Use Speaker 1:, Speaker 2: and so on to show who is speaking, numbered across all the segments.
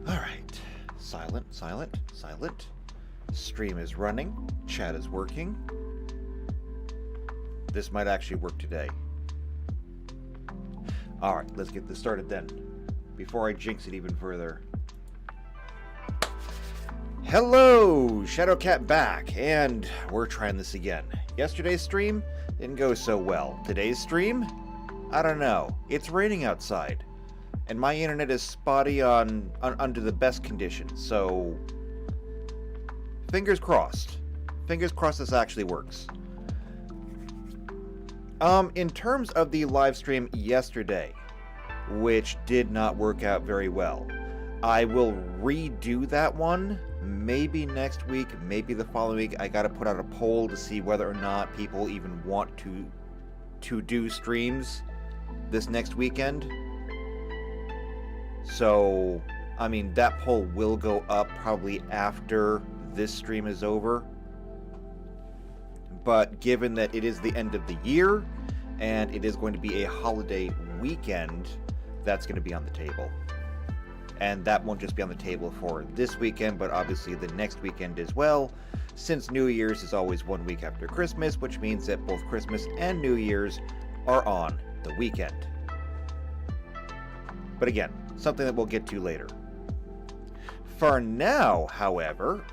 Speaker 1: Alright. Silent, silent, silent. Stream is running. Chat is working. This might actually work today. Alright, let's get this started then. Before I jinx it even further. Hello! Shadowcat back, and we're trying this again. Yesterday's stream didn't go so well. Today's stream? I don't know. It's raining outside. And my internet is spotty under the best conditions, so fingers crossed. Fingers crossed this actually works. In terms of the live stream yesterday, which did not work out very well, I will redo that one, maybe next week, maybe the following week. I gotta put out a poll to see whether or not people even want to do streams this next weekend. So, I mean, that poll will go up probably after this stream is over. But given that it is the end of the year, and it is going to be a holiday weekend, that's going to be on the table. And that won't just be on the table for this weekend, but obviously the next weekend as well, since New Year's is always 1 week after Christmas, which means that both Christmas and New Year's are on the weekend. But again, something that we'll get to later. For now, however,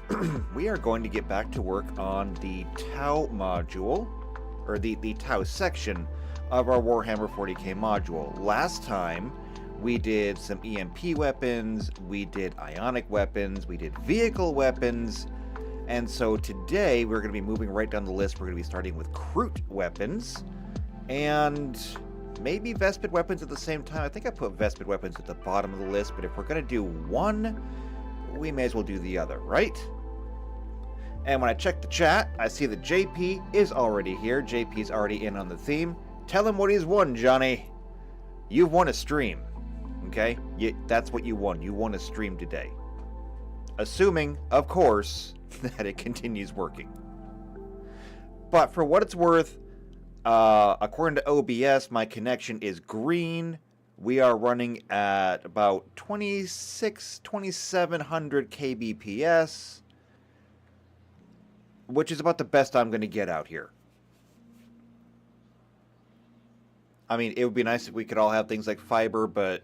Speaker 1: we are going to get back to work on the Tau module, or the Tau section of our Warhammer 40k module. Last time, we did some EMP weapons, we did ionic weapons, we did vehicle weapons, and so today we're going to be moving right down the list. We're going to be starting with Kroot weapons, and maybe Vespid weapons at the same time. I think I put Vespid weapons at the bottom of the list, but if we're going to do one, we may as well do the other, right? And when I check the chat, I see that JP is already here. JP's already in on the theme. Tell him what he's won, Johnny. You've won a stream, okay? That's what you won. You won a stream today. Assuming, of course, that it continues working. But for what it's worth, according to OBS, my connection is green. We are running at about 2700 kbps, which is about the best I'm going to get out here. I mean, it would be nice if we could all have things like fiber, but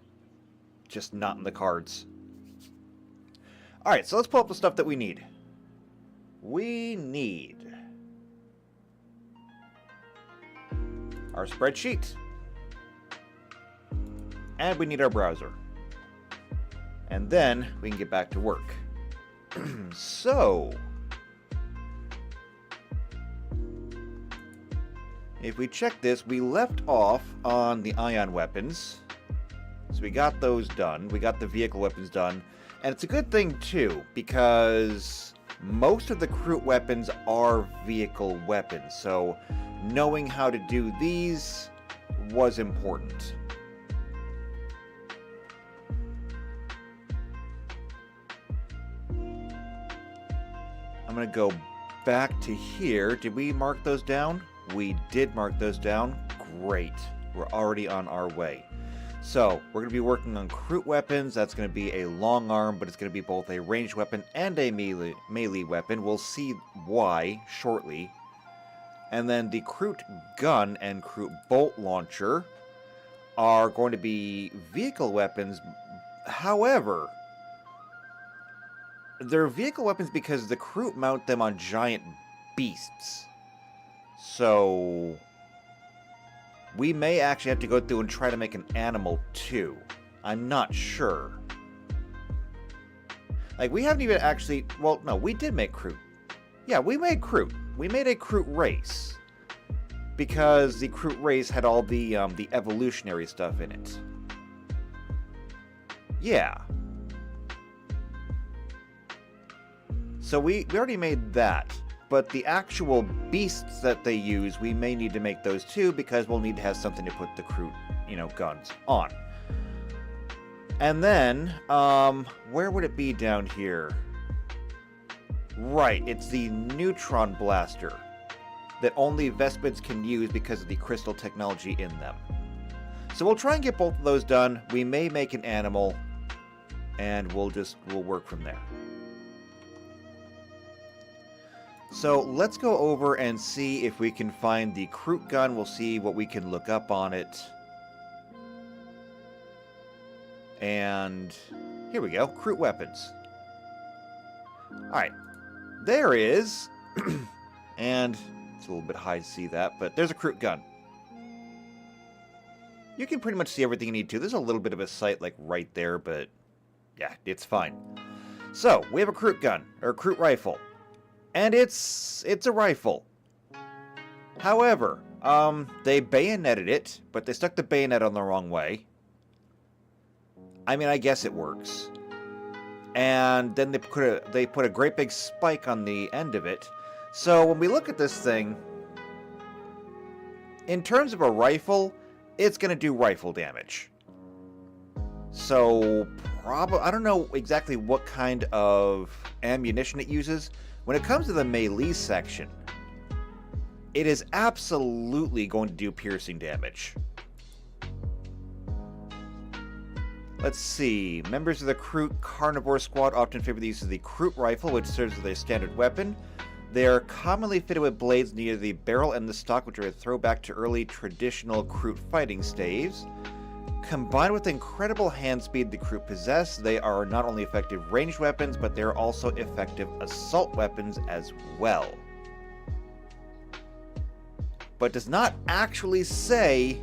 Speaker 1: just not in the cards. Alright, so let's pull up the stuff that we need. We need our spreadsheet. And we need our browser. And then we can get back to work. So, if we check this, we left off on the ion weapons. So we got those done. We got the vehicle weapons done. And it's a good thing too, because most of the Kroot weapons are vehicle weapons. So knowing how to do these was important. I'm going to go back to here. Did we mark those down? We did mark those down. Great. We're already on our way. So, we're going to be working on Kroot weapons. That's going to be a long arm, but it's going to be both a ranged weapon and a melee weapon. We'll see why shortly. And then the Kroot gun and Kroot bolt launcher are going to be vehicle weapons. However, they're vehicle weapons because the Kroot mount them on giant beasts. So we may actually have to go through and try to make an animal too. I'm not sure. Like, we haven't even actually... Well, no, we did make Kroot. Yeah, we made Kroot. We made a Kroot race. Because the Kroot race had all the evolutionary stuff in it. Yeah. So we already made that. But the actual beasts that they use, we may need to make those too, because we'll need to have something to put the Kroot, guns on. And then, where would it be down here? Right, it's the neutron blaster that only Vespids can use because of the crystal technology in them. So we'll try and get both of those done. We may make an animal. and we'll work from there. So let's go over and see if we can find the Kroot gun. We'll see what we can look up on it. And here we go, Kroot weapons. Alright, there is, and it's a little bit high to see that, but there's a Kroot gun. You can pretty much see everything you need to. There's a little bit of a sight like right there, but yeah, it's fine. So, we have a Kroot gun, or Kroot rifle. And it's a rifle. However, they bayoneted it, but they stuck the bayonet on the wrong way. I mean, I guess it works. And then they put a great big spike on the end of it. So when we look at this thing, in terms of a rifle, it's going to do rifle damage. So I don't know exactly what kind of ammunition it uses. When it comes to the melee section, it is absolutely going to do piercing damage. Let's see. Members of the Kroot Carnivore Squad often favor the use of the Kroot rifle, which serves as their standard weapon. They are commonly fitted with blades near the barrel and the stock, which are a throwback to early traditional Kroot fighting staves. Combined with the incredible hand speed the Kroot possess, they are not only effective ranged weapons, but they are also effective assault weapons as well. But does not actually say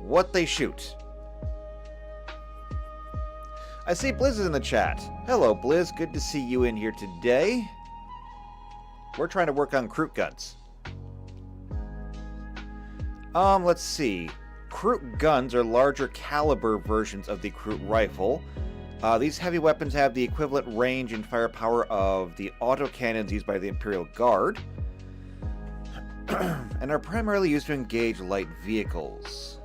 Speaker 1: what they shoot. I see Blizz is in the chat. Hello, Blizz. Good to see you in here today. We're trying to work on Kroot guns. Let's see. Kroot guns are larger caliber versions of the Kroot rifle. These heavy weapons have the equivalent range and firepower of the autocannons used by the Imperial Guard, and are primarily used to engage light vehicles.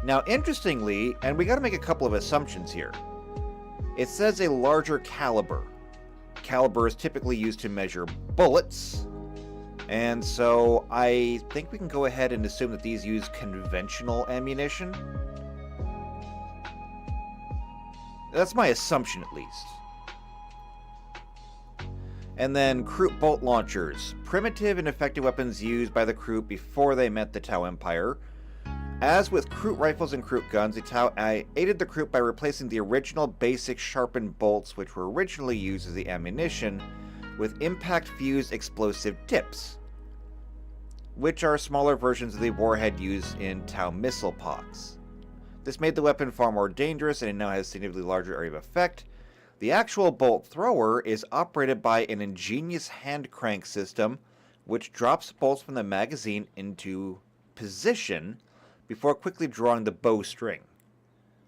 Speaker 1: Now, interestingly, and we got to make a couple of assumptions here. It says a larger caliber. Caliber is typically used to measure bullets. And so I think we can go ahead and assume that these use conventional ammunition. That's my assumption, at least. And then Kroot bolt launchers. Primitive and effective weapons used by the Kroot before they met the Tau Empire. As with Kroot rifles and Kroot guns, the Tau aided the Kroot by replacing the original basic sharpened bolts, which were originally used as the ammunition, with impact-fused explosive tips, which are smaller versions of the warhead used in Tau missile pods. This made the weapon far more dangerous, and it now has a significantly larger area of effect. The actual bolt thrower is operated by an ingenious hand crank system, which drops bolts from the magazine into position before quickly drawing the bowstring.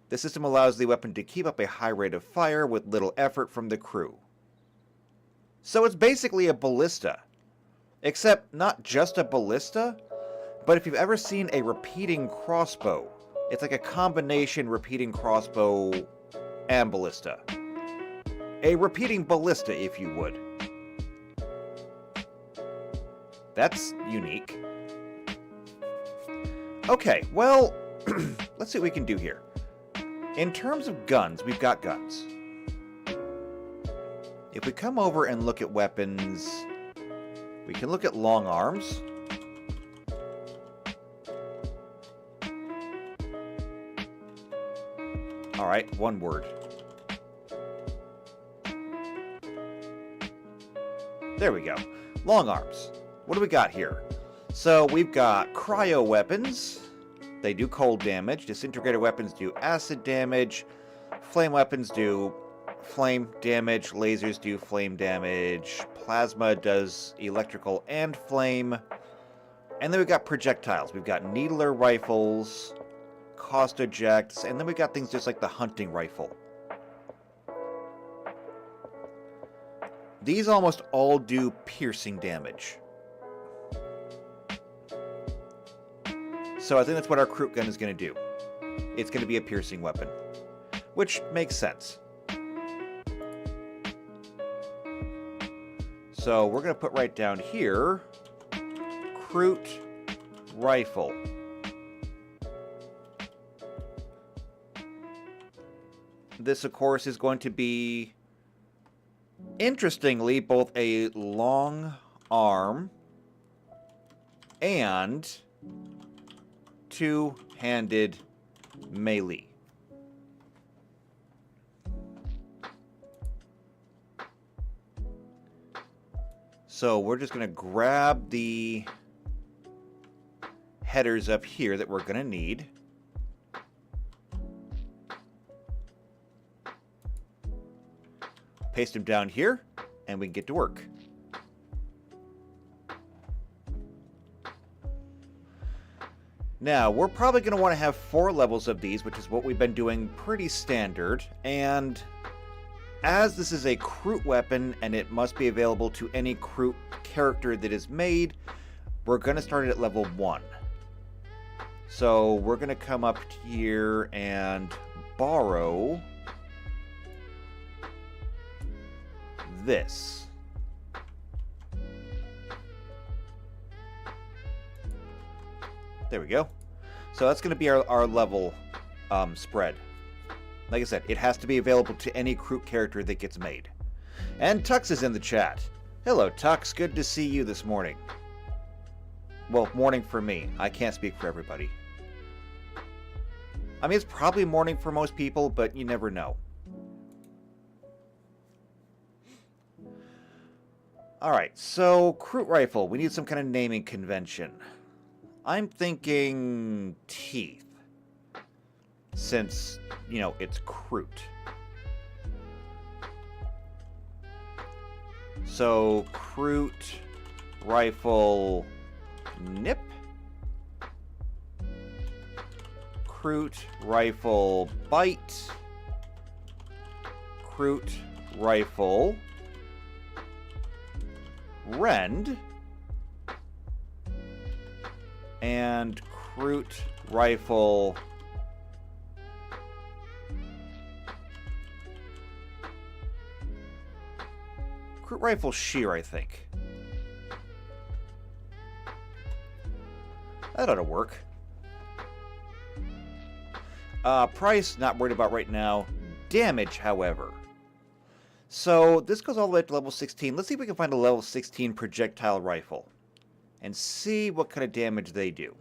Speaker 1: The system allows the weapon to keep up a high rate of fire with little effort from the crew. So it's basically a ballista. Except not just a ballista, but if you've ever seen a repeating crossbow, it's like a combination repeating crossbow and ballista. A repeating ballista, if you would. That's unique. Okay, well, let's see what we can do here. In terms of guns, we've got guns. If we come over and look at weapons, we can look at long arms. Alright, one word. There we go. Long arms. What do we got here? So we've got cryo weapons. They do cold damage. Disintegrator weapons do acid damage. Flame weapons do flame damage. Lasers do flame damage. Plasma does electrical and flame. And then we've got projectiles. We've got needler rifles, cost ejects, and then we've got things just like the hunting rifle. These almost all do piercing damage. So I think that's what our Kroot gun is going to do. It's going to be a piercing weapon, which makes sense. So we're going to put right down here, Kroot rifle. this, of course, is going to be, interestingly, both a long arm and two-handed melee. So we're just going to grab the headers up here that we're going to need. Paste them down here, and we can get to work. Now, we're probably going to want to have 4 levels of these, which is what we've been doing pretty standard, and as this is a Kroot weapon, and it must be available to any Kroot character that is made, we're going to start it at level 1. So, we're going to come up here and borrow this. There we go. So that's going to be our level spread. Like I said, it has to be available to any Kroot character that gets made. And Tux is in the chat. Hello, Tux. Good to see you this morning. Well, morning for me. I can't speak for everybody. I mean, it's probably morning for most people, but you never know. Alright, so Kroot rifle. We need some kind of naming convention. I'm thinking teeth. Since, you know, it's Kroot. So, Kroot rifle nip. Kroot rifle bite. Kroot rifle rend, and Kroot rifle shear, I think. That ought to work. Price, not worried about right now. Damage, however. So, this goes all the way up to level 16. Let's see if we can find a level 16 projectile rifle. And see what kind of damage they do.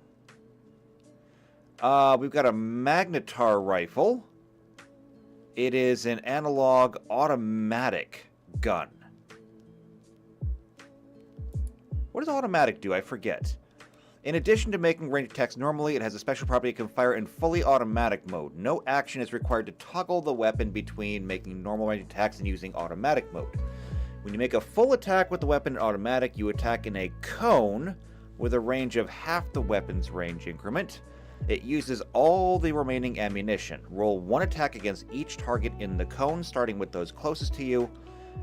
Speaker 1: We've got a Magnetar rifle. It is an analog automatic gun. What does automatic do? I forget. In addition to making ranged attacks normally, it has a special property it can fire in fully automatic mode. No action is required to toggle the weapon between making normal ranged attacks and using automatic mode. When you make a full attack with the weapon in automatic, you attack in a cone with a range of half the weapon's range increment. It uses all the remaining ammunition. Roll 1 attack against each target in the cone, starting with those closest to you.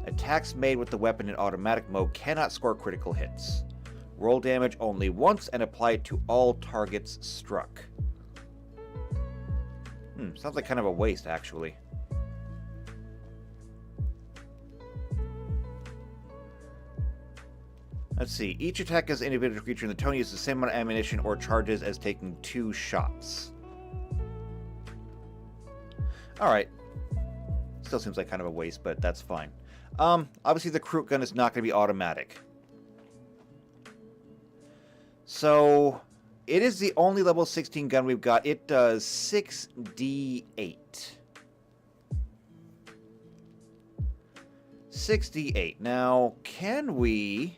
Speaker 1: Attacks made with the weapon in automatic mode cannot score critical hits. Roll damage only once and apply it to all targets struck. Sounds like kind of a waste, actually. Let's see. Each attack as an individual creature in the tone uses the same amount of ammunition or charges as taking 2 shots. Alright. Still seems like kind of a waste, but that's fine. Obviously the Kroot gun is not going to be automatic. So, it is the only level 16 gun we've got. It does 6d8. 6d8. Now, can we...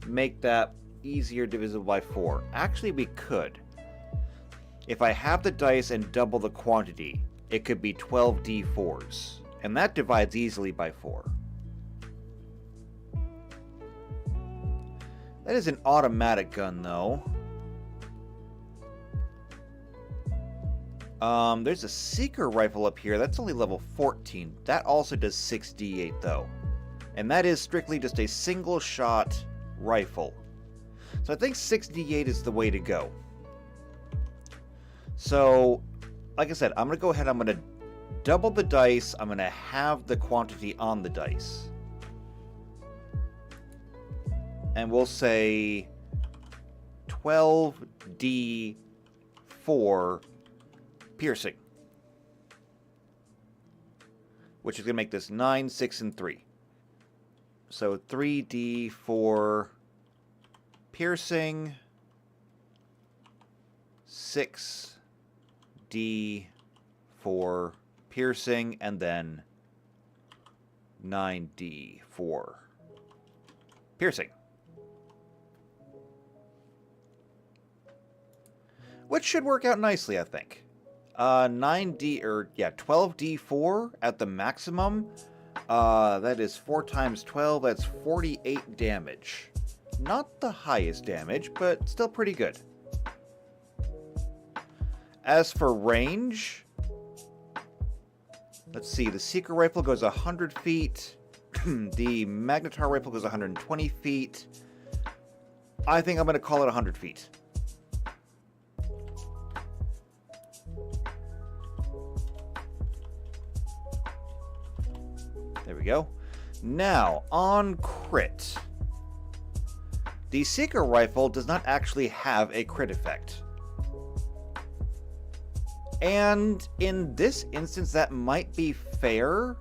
Speaker 1: make that easier divisible by 4? Actually, we could. If I have the dice and double the quantity, it could be 12d4s. And that divides easily by 4. That is an automatic gun, though. There's a Seeker rifle up here. That's only level 14. That also does 6d8, though. And that is strictly just a single-shot rifle. So I think 6d8 is the way to go. So, like I said, I'm going to go ahead. I'm going to double the dice. I'm going to have the quantity on the dice. And we'll say 12d4 piercing. Which is going to make this 9, 6, and 3. So 3d4 piercing, 6d4 piercing, and then 9d4 piercing. Which should work out nicely, I think. 12d4 at the maximum. That is 4 times 12, that's 48 damage. Not the highest damage, but still pretty good. As for range, let's see, the Seeker Rifle goes 100 feet, the Magnetar Rifle goes 120 feet. I think I'm going to call it 100 feet. There we go. Now, on crit. The Seeker Rifle does not actually have a crit effect. And in this instance, that might be fair.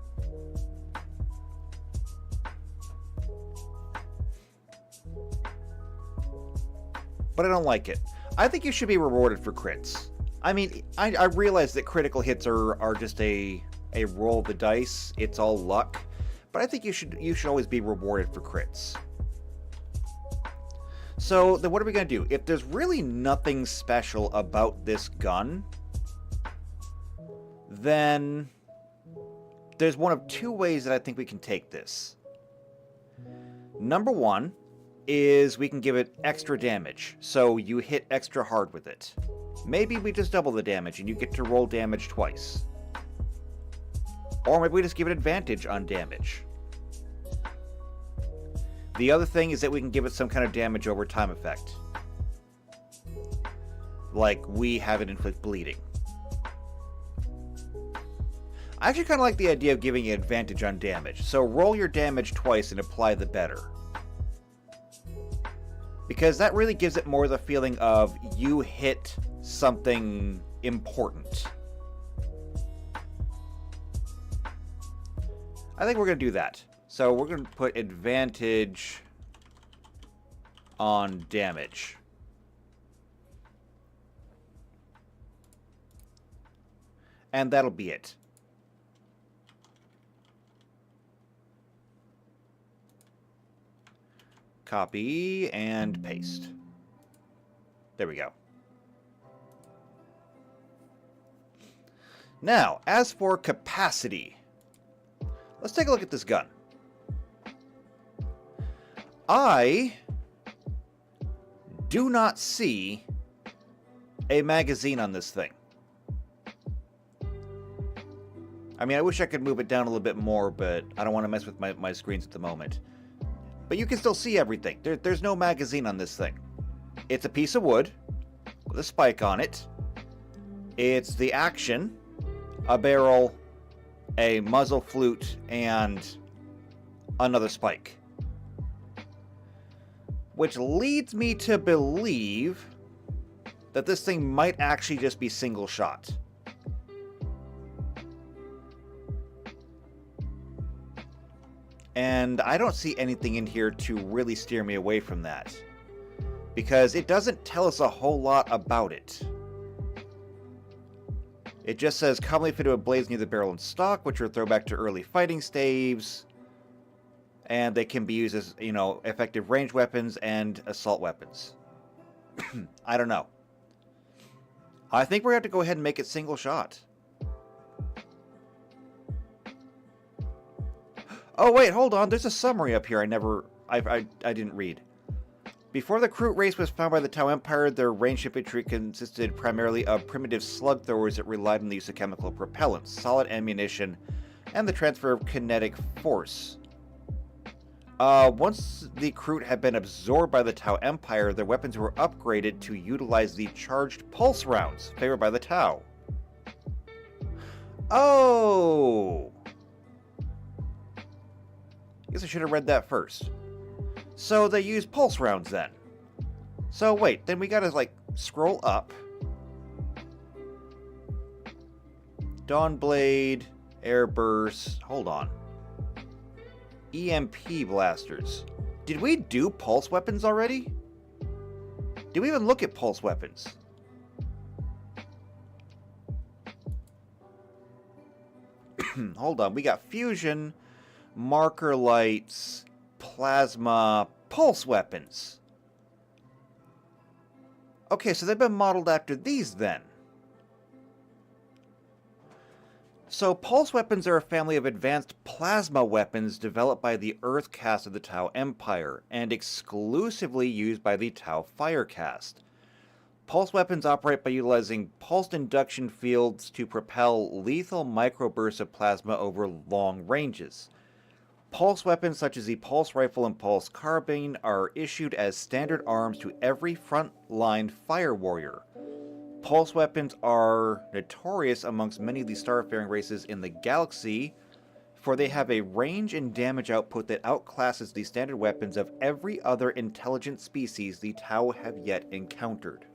Speaker 1: But I don't like it. I think you should be rewarded for crits. I mean, I realize that critical hits are just a roll of the dice. It's all luck. But I think you should always be rewarded for crits. So, then what are we going to do? If there's really nothing special about this gun, then there's one of two ways that I think we can take this. Number one is we can give it extra damage, so you hit extra hard with it. Maybe we just double the damage and you get to roll damage twice. Or maybe we just give it advantage on damage. The other thing is that we can give it some kind of damage over time effect. Like we have it inflict bleeding. I actually kind of like the idea of giving it advantage on damage. So roll your damage twice and apply the better. Because that really gives it more the feeling of you hit something important. I think we're going to do that. So we're going to put advantage on damage. And that'll be it. Copy and paste. There we go. Now, as for capacity, let's take a look at this gun. I do not see a magazine on this thing. I mean, I wish I could move it down a little bit more, but I don't want to mess with my screens at the moment. But you can still see everything. There's no magazine on this thing. It's a piece of wood with a spike on it. It's the action, a barrel, a muzzle flute, and another spike. Which leads me to believe that this thing might actually just be single shot. And I don't see anything in here to really steer me away from that. Because it doesn't tell us a whole lot about it. It just says, commonly fitted with blades near the barrel and stock, which are a throwback to early fighting staves. And they can be used as, effective ranged weapons and assault weapons. I don't know. I think we're going to have to go ahead and make it single shot. Oh, wait, hold on. There's a summary up here I didn't read. Before the Kroot race was found by the Tau Empire, their ranged infantry consisted primarily of primitive slug throwers that relied on the use of chemical propellants, solid ammunition, and the transfer of kinetic force. Once the Kroot had been absorbed by the Tau Empire, their weapons were upgraded to utilize the charged pulse rounds favored by the Tau. Oh! Guess I should have read that first. So they use pulse rounds then. So wait, then we gotta like scroll up. Dawnblade, Airburst, hold on. EMP blasters. Did we do pulse weapons already? Did we even look at pulse weapons? Hold on, we got fusion, marker lights, plasma, pulse weapons. Okay, so they've been modeled after these then. So pulse weapons are a family of advanced plasma weapons developed by the Earth caste of the Tau Empire and exclusively used by the Tau Fire caste. Pulse weapons operate by utilizing pulsed induction fields to propel lethal microbursts of plasma over long ranges. Pulse weapons such as the pulse rifle and pulse carbine are issued as standard arms to every front-line fire warrior. Pulse weapons are notorious amongst many of the starfaring races in the galaxy, for they have a range and damage output that outclasses the standard weapons of every other intelligent species the Tau have yet encountered.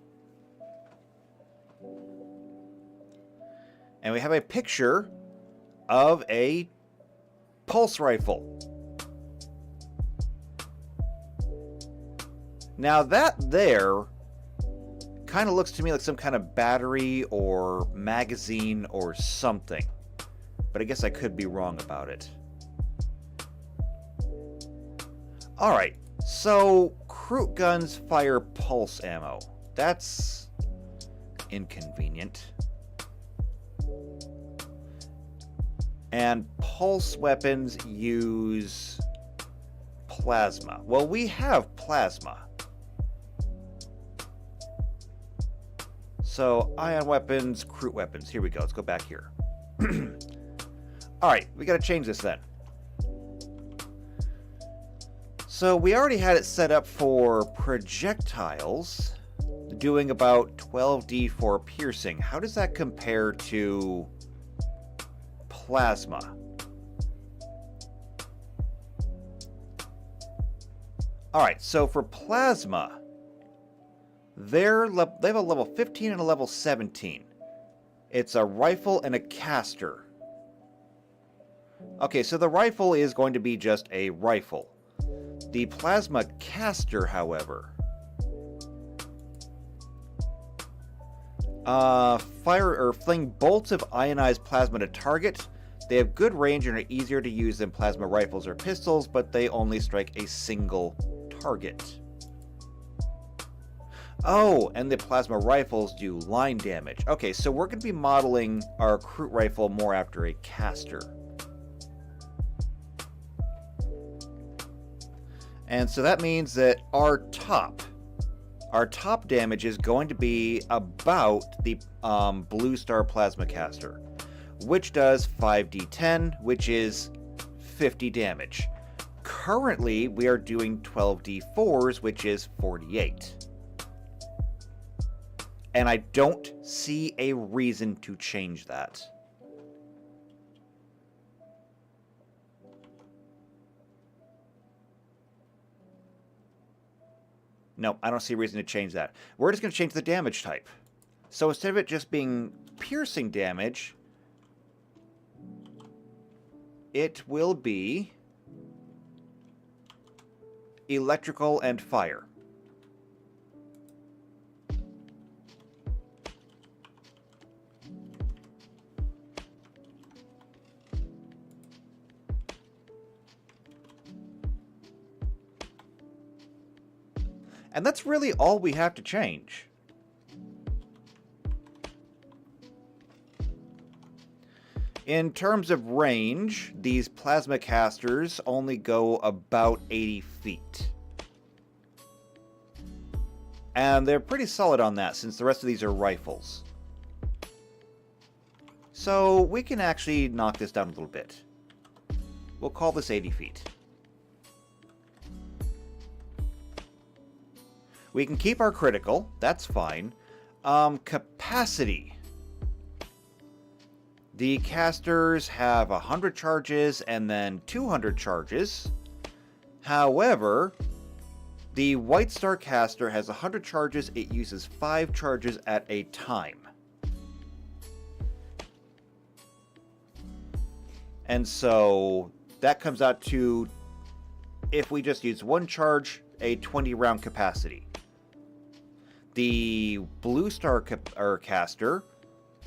Speaker 1: And we have a picture of a pulse rifle. Now that there kind of looks to me like some kind of battery or magazine or something. But I guess I could be wrong about it. Alright, so Kroot guns fire pulse ammo. That's inconvenient. And pulse weapons use plasma. Well, we have plasma. So, ion weapons, Kroot weapons. Here we go. Let's go back here. Alright, we gotta change this then. So, we already had it set up for projectiles, doing about 12d4 piercing. How does that compare to plasma? Alright, so for plasma, they have a level 15 and a level 17. It's a rifle and a caster. Okay, so the rifle is going to be just a rifle. The plasma caster, however, fire or fling bolts of ionized plasma to target. They have good range and are easier to use than plasma rifles or pistols, but they only strike a single target. Oh, and the plasma rifles do line damage. Okay, so we're going to be modeling our Kroot rifle more after a caster. And so that means that our top damage is going to be about the Blue Star Plasma Caster, which does 5d10, which is 50 damage. Currently, we are doing 12d4s, which is 48. And I don't see a reason to change that. No, I don't see a reason to change that. We're just going to change the damage type. So instead of it just being piercing damage, it will be electrical and fire. And that's really all we have to change. In terms of range, these plasma casters only go about 80 feet. And they're pretty solid on that, since the rest of these are rifles. So we can actually knock this down a little bit. We'll call this 80 feet. We can keep our critical, that's fine. Capacity. The casters have 100 charges and then 200 charges. However, The White Star Caster has 100 charges. It uses 5 charges at a time. And so that comes out to, if we just use 1 charge, a 20 round capacity. The Blue Star Caster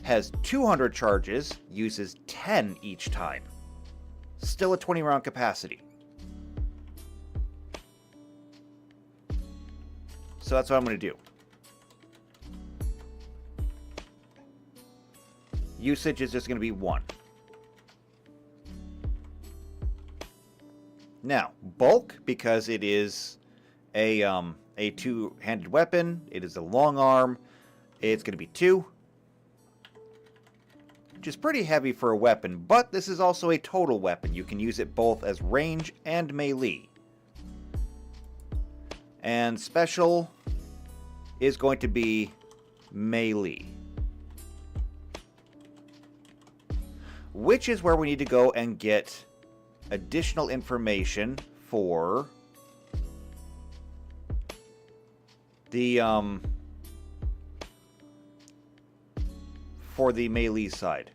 Speaker 1: has 200 charges, uses 10 each time. Still a 20 round capacity. So that's what I'm going to do. Usage is just going to be 1. Now, bulk, because it is a two-handed weapon, it is a long arm, it's going to be 2. Which is pretty heavy for a weapon, but this is also a total weapon. You can use it both as range and melee. And special is going to be melee. Which is where we need to go and get additional information for the melee side.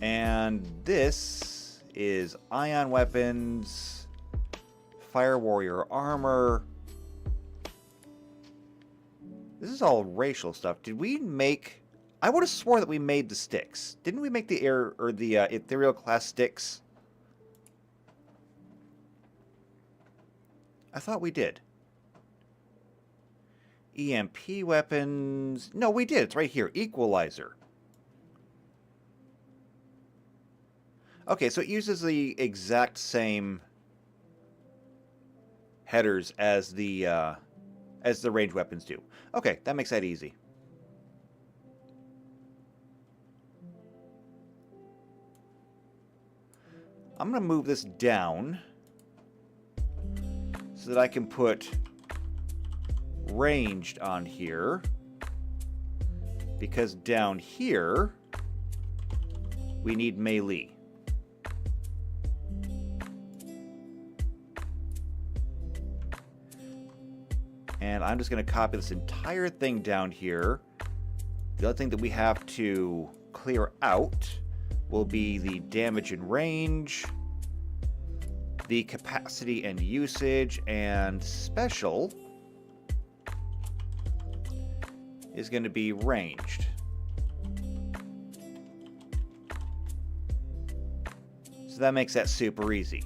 Speaker 1: And this is ion weapons, fire warrior armor. This is all racial stuff. Did we make... I would have sworn that we made the sticks. Didn't we make the air or the ethereal class sticks? I thought we did. EMP weapons. No, we did. It's right here. Equalizer. Okay, so it uses the exact same headers as the range weapons do. Okay, that makes that easy. I'm going to move this down so that I can put ranged on here, because down here we need melee. And I'm just going to copy this entire thing down here. The other thing that we have to clear out will be the damage and range, the capacity and usage, and special is going to be ranged. So that makes that super easy.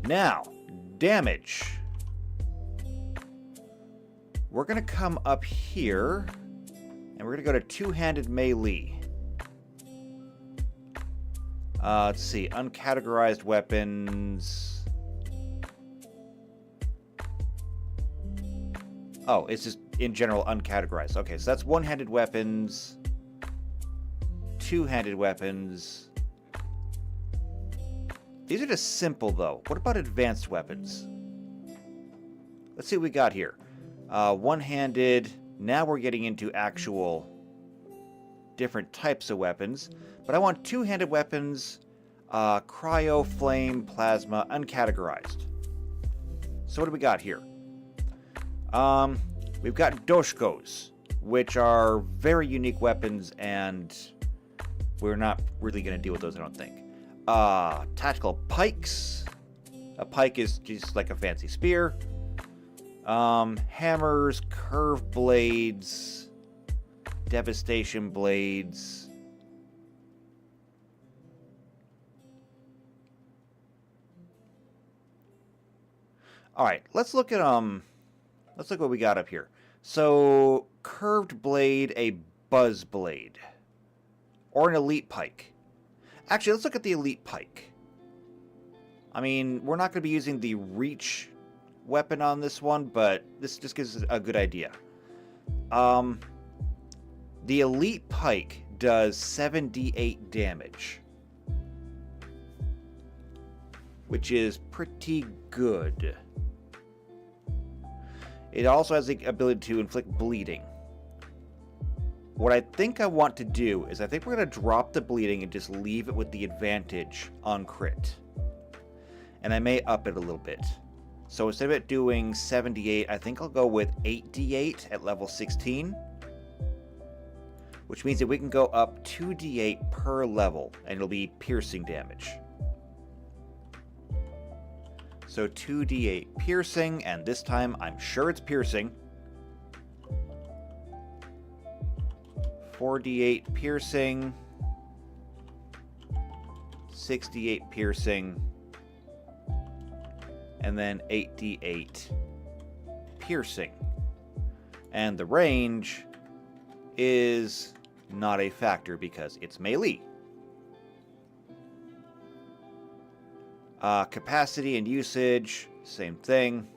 Speaker 1: Now, damage. We're going to come up here, and we're going to go to two-handed melee. Let's see, uncategorized weapons. Oh, it's just in general uncategorized. Okay, so that's one-handed weapons, two-handed weapons. These are just simple, though. What about advanced weapons? Let's see what we got here. One-handed. Now we're getting into actual different types of weapons. But I want two-handed weapons, cryo, flame, plasma, uncategorized. So what do we got here? We've got doshkos, which are very unique weapons, and we're not really going to deal with those, I don't think. Tactical pikes. A pike is just like a fancy spear. Hammers, curved blades, devastation blades. All right, let's look at what we got up here. So, curved blade, a buzz blade, or an elite pike. Actually, let's look at the elite pike. I mean, we're not going to be using the reach weapon on this one, but this just gives us a good idea. The elite pike does 7d8 damage, which is pretty good. It also has the ability to inflict bleeding. What I think I want to do is I think we're going to drop the bleeding and just leave it with the advantage on crit. And I may up it a little bit. So instead of it doing 78, I think I'll go with 8d8 at level 16. Which means that we can go up 2d8 per level, and it'll be piercing damage. So 2d8 piercing, and this time I'm sure it's piercing. 4d8 piercing. 6d8 piercing. And then 8d8 piercing. And the range is not a factor because it's melee. Capacity and usage, same thing.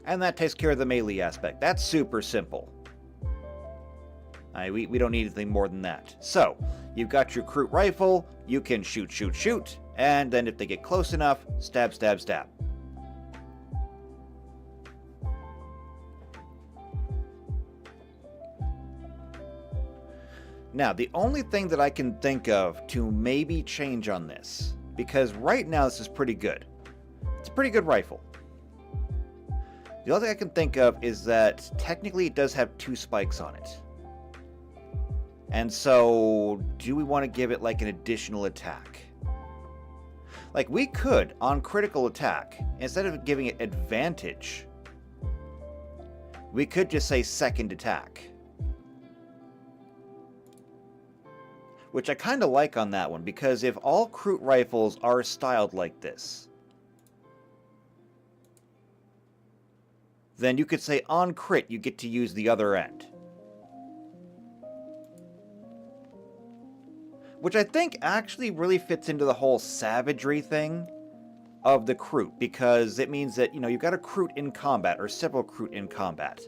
Speaker 1: And that takes care of the melee aspect. That's super simple. We don't need anything more than that. So, you've got your Kroot rifle, you can shoot, shoot, shoot, and then if they get close enough, stab, stab, stab. Now, the only thing that I can think of to maybe change on this, because right now this is pretty good. It's a pretty good rifle. The only thing I can think of is that technically it does have 2 spikes on it. And so, do we want to give it like an additional attack? Like, we could, on critical attack, instead of giving it advantage, we could just say second attack. Which I kind of like on that one, because if all Kroot rifles are styled like this, then you could say on crit you get to use the other end. Which I think actually really fits into the whole savagery thing of the Kroot, because it means that, you know, you've got a Kroot in combat, or several Kroot in combat.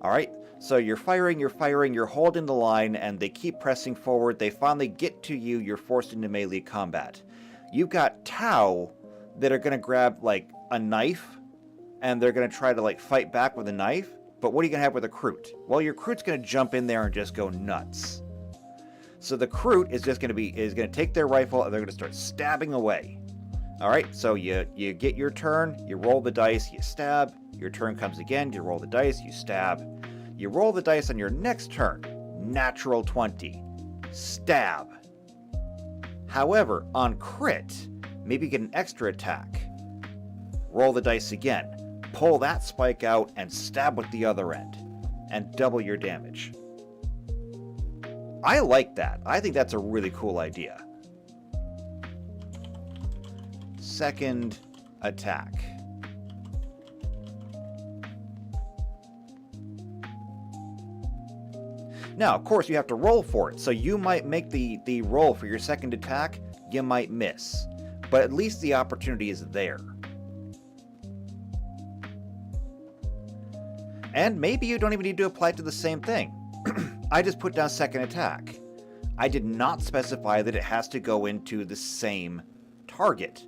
Speaker 1: Alright, so you're firing, you're holding the line, and they keep pressing forward, they finally get to you, you're forced into melee combat. You've got Tau that are going to grab, like, a knife, and they're going to try to, like, fight back with a knife, but what are you going to have with a Kroot? Well, your Kroot's going to jump in there and just go nuts. So the Kroot is just going to take their rifle and they're going to start stabbing away. All right, so you get your turn, you roll the dice, you stab. Your turn comes again, you roll the dice, you stab. You roll the dice on your next turn, natural 20, stab. However, on crit, maybe get an extra attack. Roll the dice again, pull that spike out and stab with the other end, and double your damage. I like that. I think that's a really cool idea. Second attack. Now, of course, you have to roll for it, so you might make the roll for your second attack, you might miss. But at least the opportunity is there. And maybe you don't even need to apply it to the same thing. I just put down second attack. I did not specify that it has to go into the same target.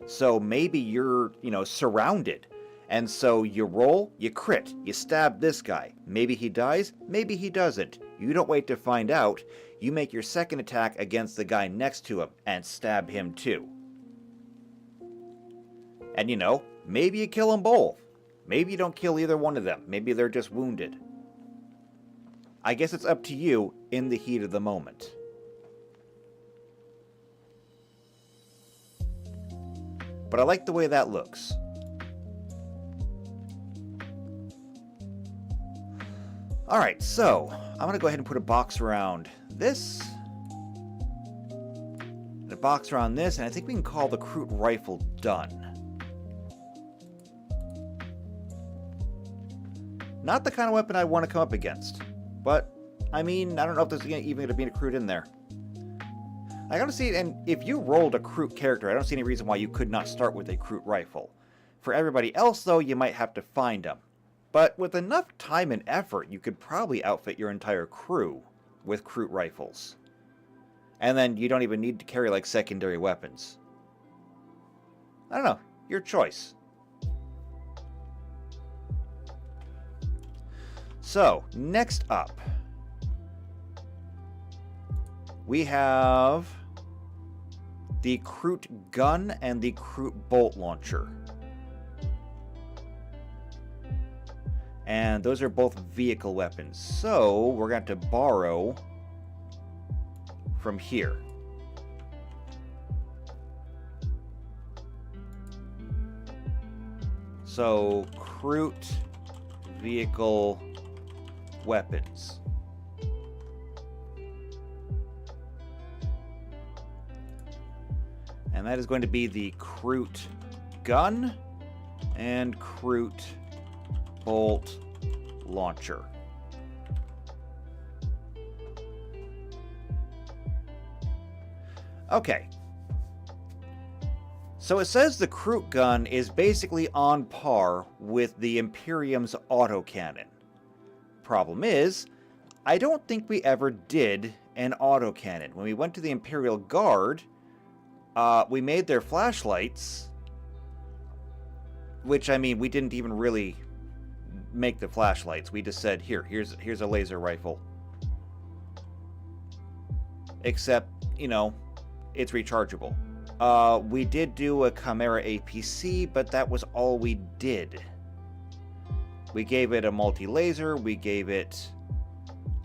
Speaker 1: So maybe you're, surrounded. And so you roll, you crit, you stab this guy. Maybe he dies, maybe he doesn't. You don't wait to find out. You make your second attack against the guy next to him and stab him too. And maybe you kill them both. Maybe you don't kill either one of them. Maybe they're just wounded. I guess it's up to you in the heat of the moment. But I like the way that looks. Alright, so I'm going to go ahead and put a box around this. And a box around this, and I think we can call the Kroot rifle done. Not the kind of weapon I want to come up against. But, I don't know if there's even going to be a Kroot in there. I gotta see, and if you rolled a Kroot character, I don't see any reason why you could not start with a Kroot rifle. For everybody else, though, you might have to find them. But with enough time and effort, you could probably outfit your entire crew with Kroot rifles. And then you don't even need to carry, like, secondary weapons. I don't know. Your choice. So, next up, we have the Kroot gun and the Kroot bolt launcher. And those are both vehicle weapons. So, we're going to have to borrow from here. So, Kroot vehicle weapons. And that is going to be the Kroot gun and Kroot bolt launcher. Okay. So it says the Kroot gun is basically on par with the Imperium's autocannon. Problem is, I don't think we ever did an autocannon. When we went to the Imperial Guard, we made their flashlights, which, I mean, we didn't even really make the flashlights. We just said, here's a laser rifle. Except, you know, it's rechargeable. We did do a Chimera APC, but that was all we did. We gave it a multi-laser, we gave it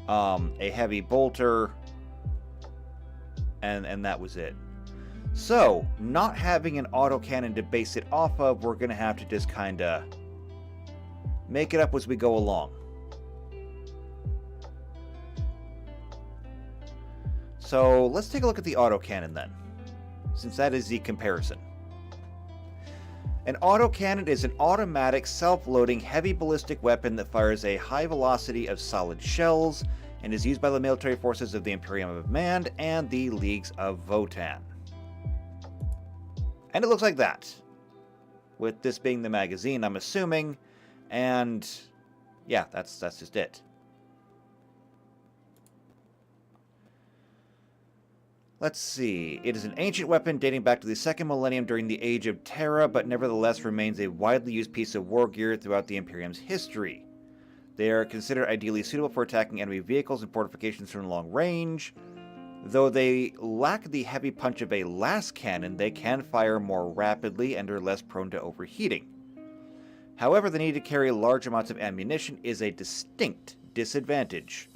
Speaker 1: a heavy bolter, and that was it. So, not having an autocannon to base it off of, we're going to have to just kind of make it up as we go along. So, let's take a look at the autocannon then, since that is the comparison. An autocannon is an automatic, self-loading, heavy ballistic weapon that fires a high velocity of solid shells and is used by the military forces of the Imperium of Man and the Leagues of Votan. And it looks like that, with this being the magazine, I'm assuming, and yeah, that's just it. Let's see. It is an ancient weapon dating back to the 2nd millennium during the Age of Terra, but nevertheless remains a widely used piece of war gear throughout the Imperium's history. They are considered ideally suitable for attacking enemy vehicles and fortifications from long range. Though they lack the heavy punch of a las cannon, they can fire more rapidly and are less prone to overheating. However, the need to carry large amounts of ammunition is a distinct disadvantage.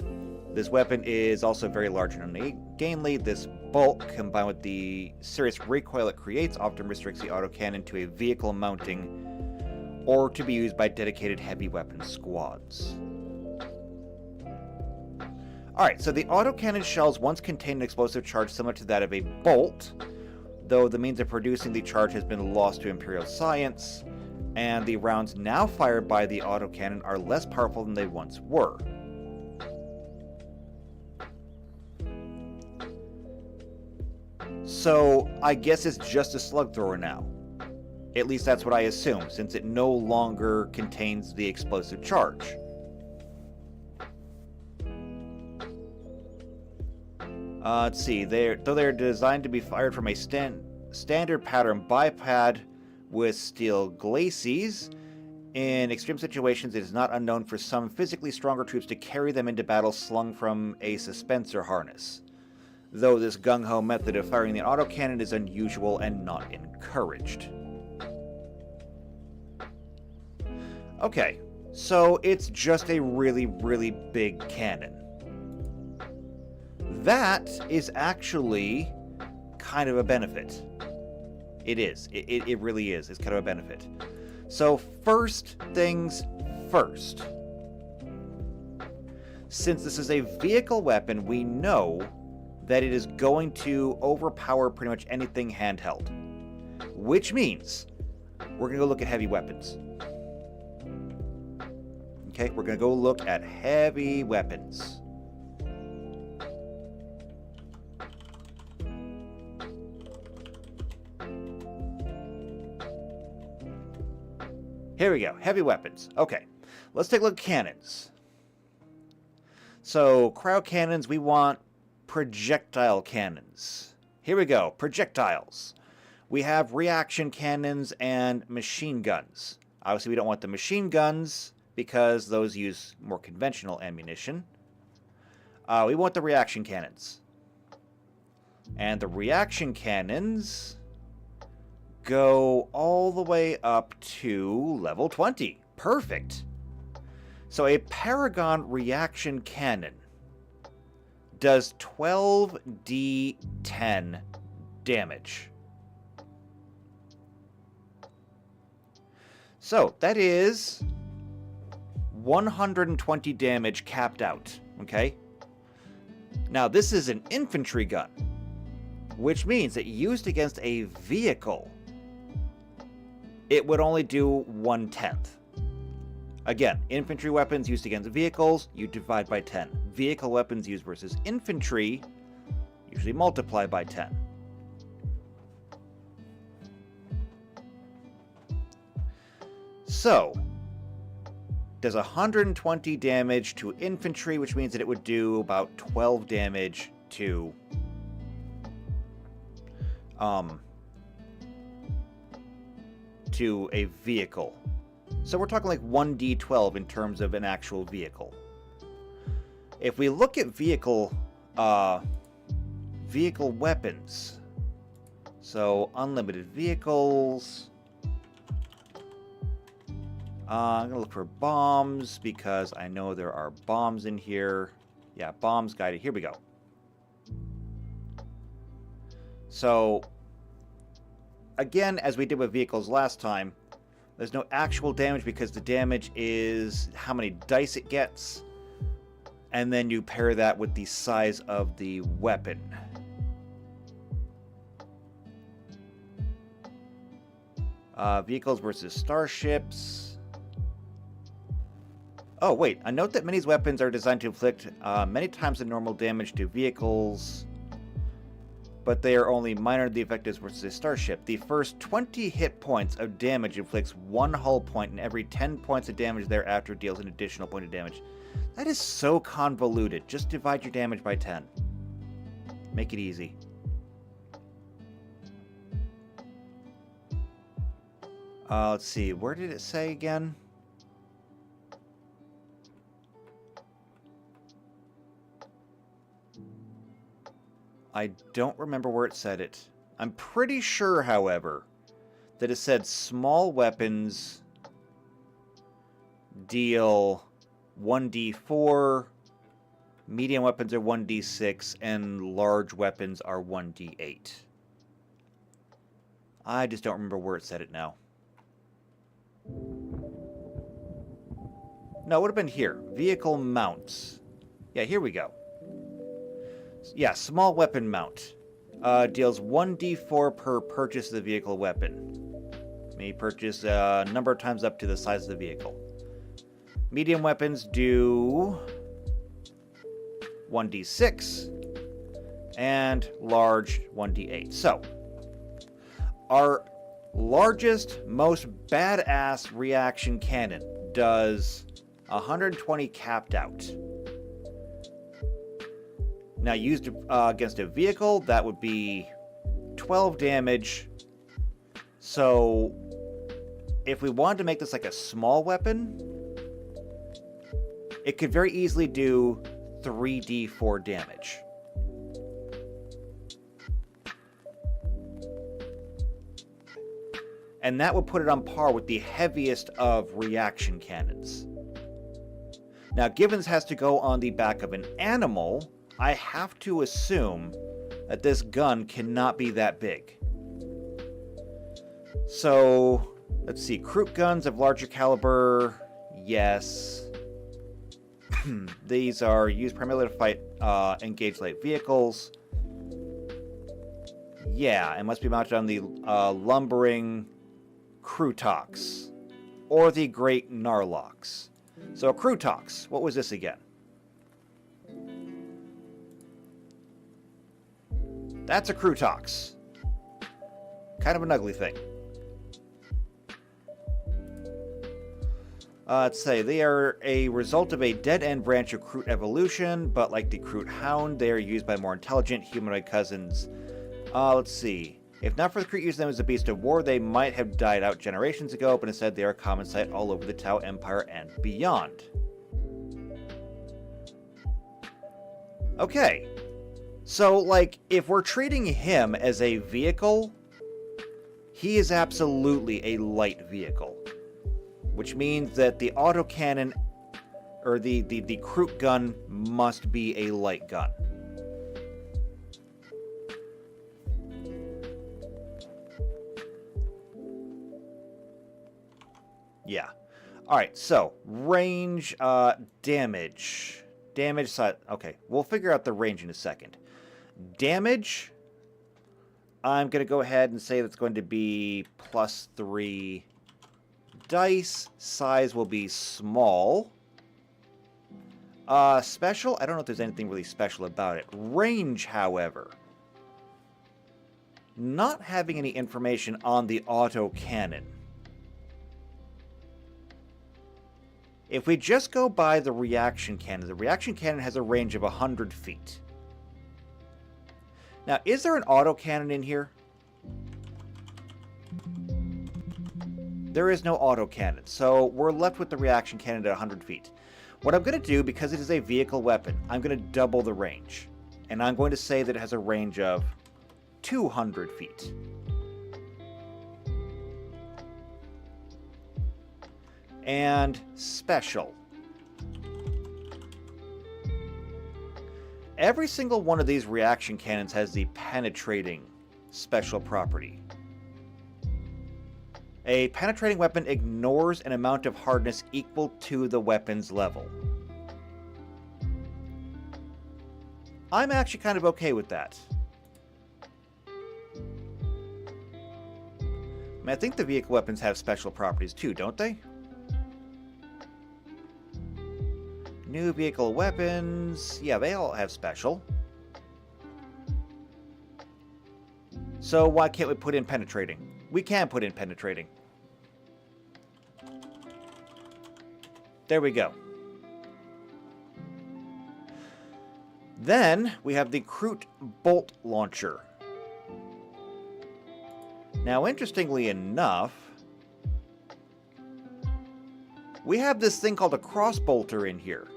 Speaker 1: This weapon is also very large and ungainly. This bulk, combined with the serious recoil it creates, often restricts the autocannon to a vehicle mounting or to be used by dedicated heavy weapon squads. Alright, so the autocannon shells once contained an explosive charge similar to that of a bolt, though the means of producing the charge has been lost to Imperial science, and the rounds now fired by the autocannon are less powerful than they once were. So, I guess it's just a slug thrower now. At least that's what I assume, since it no longer contains the explosive charge. Let's see, though they're designed to be fired from a standard pattern bipod with steel glacis, in extreme situations it is not unknown for some physically stronger troops to carry them into battle slung from a suspensor harness. Though this gung-ho method of firing the autocannon is unusual and not encouraged. Okay, so it's just a really, really big cannon. That is actually kind of a benefit. It is. It really is. It's kind of a benefit. So first things first. Since this is a vehicle weapon, we know that it is going to overpower pretty much anything handheld. Which means we're going to go look at heavy weapons. Okay, we're going to go look at heavy weapons. Here we go, heavy weapons. Okay, let's take a look at cannons. So, crowd cannons, we want projectile cannons. Here we go, projectiles. We have reaction cannons and machine guns. Obviously, we don't want the machine guns because those use more conventional ammunition. We want the reaction cannons. And the reaction cannons go all the way up to level 20. Perfect. So a Paragon reaction cannon does 12d10 damage. So that is 120 damage capped out, okay? Now this is an infantry gun, which means that used against a vehicle, it would only do 1/10. Again, infantry weapons used against vehicles, you divide by 10. Vehicle weapons used versus infantry, usually multiply by 10. So, does 120 damage to infantry, which means that it would do about 12 damage to a vehicle. So we're talking like 1d12 in terms of an actual vehicle. If we look at vehicle weapons, so unlimited vehicles, I'm gonna look for bombs because I know there are bombs in here. Yeah, bombs guided. Here we go. So again, as we did with vehicles last time, there's no actual damage because the damage is how many dice it gets. And then you pair that with the size of the weapon. Vehicles versus starships. Oh, wait. A note that Mini's weapons are designed to inflict many times the normal damage to vehicles, but they are only minor the effect is versus a starship. The first 20 hit points of damage inflicts 1 hull point, and every 10 points of damage thereafter deals an additional point of damage. That is so convoluted. Just divide your damage by 10. Make it easy. Let's see. Where did it say again? I don't remember where it said it. I'm pretty sure, however, that it said small weapons deal 1d4, medium weapons are 1d6, and large weapons are 1d8. I just don't remember where it said it now. No, it would have been here. Vehicle mounts. Yeah, here we go. Yeah, small weapon mount. Deals 1d4 per purchase of the vehicle weapon. May purchase a number of times up to the size of the vehicle. Medium weapons do 1d6. And large 1d8. So, our largest, most badass reaction cannon does 120 capped out. Now, used against a vehicle, that would be 12 damage. So, if we wanted to make this like a small weapon, it could very easily do 3d4 damage. And that would put it on par with the heaviest of reaction cannons. Now, given this has to go on the back of an animal, I have to assume that this gun cannot be that big. So, let's see. Kroot guns of larger caliber, yes. These are used primarily to fight engaged light vehicles. Yeah, it must be mounted on the lumbering Krootox, or the Great Narlox. So, Krootox, what was this again? That's a Krootox. Kind of an ugly thing. Let's say they are a result of a dead-end branch of Kroot evolution, but like the Kroot Hound, they are used by more intelligent humanoid cousins. Let's see. If not for the Kroot using them as a beast of war, they might have died out generations ago, but instead they are a common sight all over the Tau Empire and beyond. Okay. So, like, if we're treating him as a vehicle, he is absolutely a light vehicle. Which means that the autocannon, or the Kroot gun, must be a light gun. Yeah. Alright, so, range, damage. Damage side. Okay, we'll figure out the range in a second. Damage, I'm going to go ahead and say that's going to be +3 dice. Size will be small. Special, I don't know if there's anything really special about it. Range, however, not having any information on the autocannon. If we just go by the reaction cannon has a range of 100 feet. Now, is there an autocannon in here? There is no autocannon, so we're left with the reaction cannon at 100 feet. What I'm going to do, because it is a vehicle weapon, I'm going to double the range. And I'm going to say that it has a range of 200 feet. And special. Every single one of these reaction cannons has the penetrating special property. A penetrating weapon ignores an amount of hardness equal to the weapon's level. I'm actually kind of okay with that. I think the vehicle weapons have special properties too, don't they? New vehicle weapons. Yeah, they all have special. So why can't we put in penetrating? We can put in penetrating. There we go. Then we have the Kroot bolt launcher. Now, interestingly enough, we have this thing called a crossbolter in here.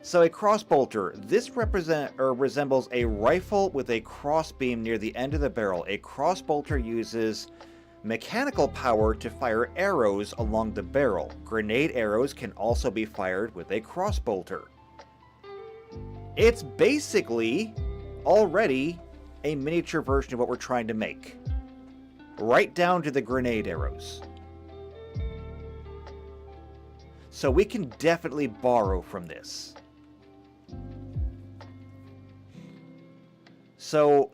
Speaker 1: So a crossbolter, this resembles a rifle with a crossbeam near the end of the barrel. A crossbolter uses mechanical power to fire arrows along the barrel. Grenade arrows can also be fired with a crossbolter. It's basically already a miniature version of what we're trying to make. Right down to the grenade arrows. So we can definitely borrow from this. So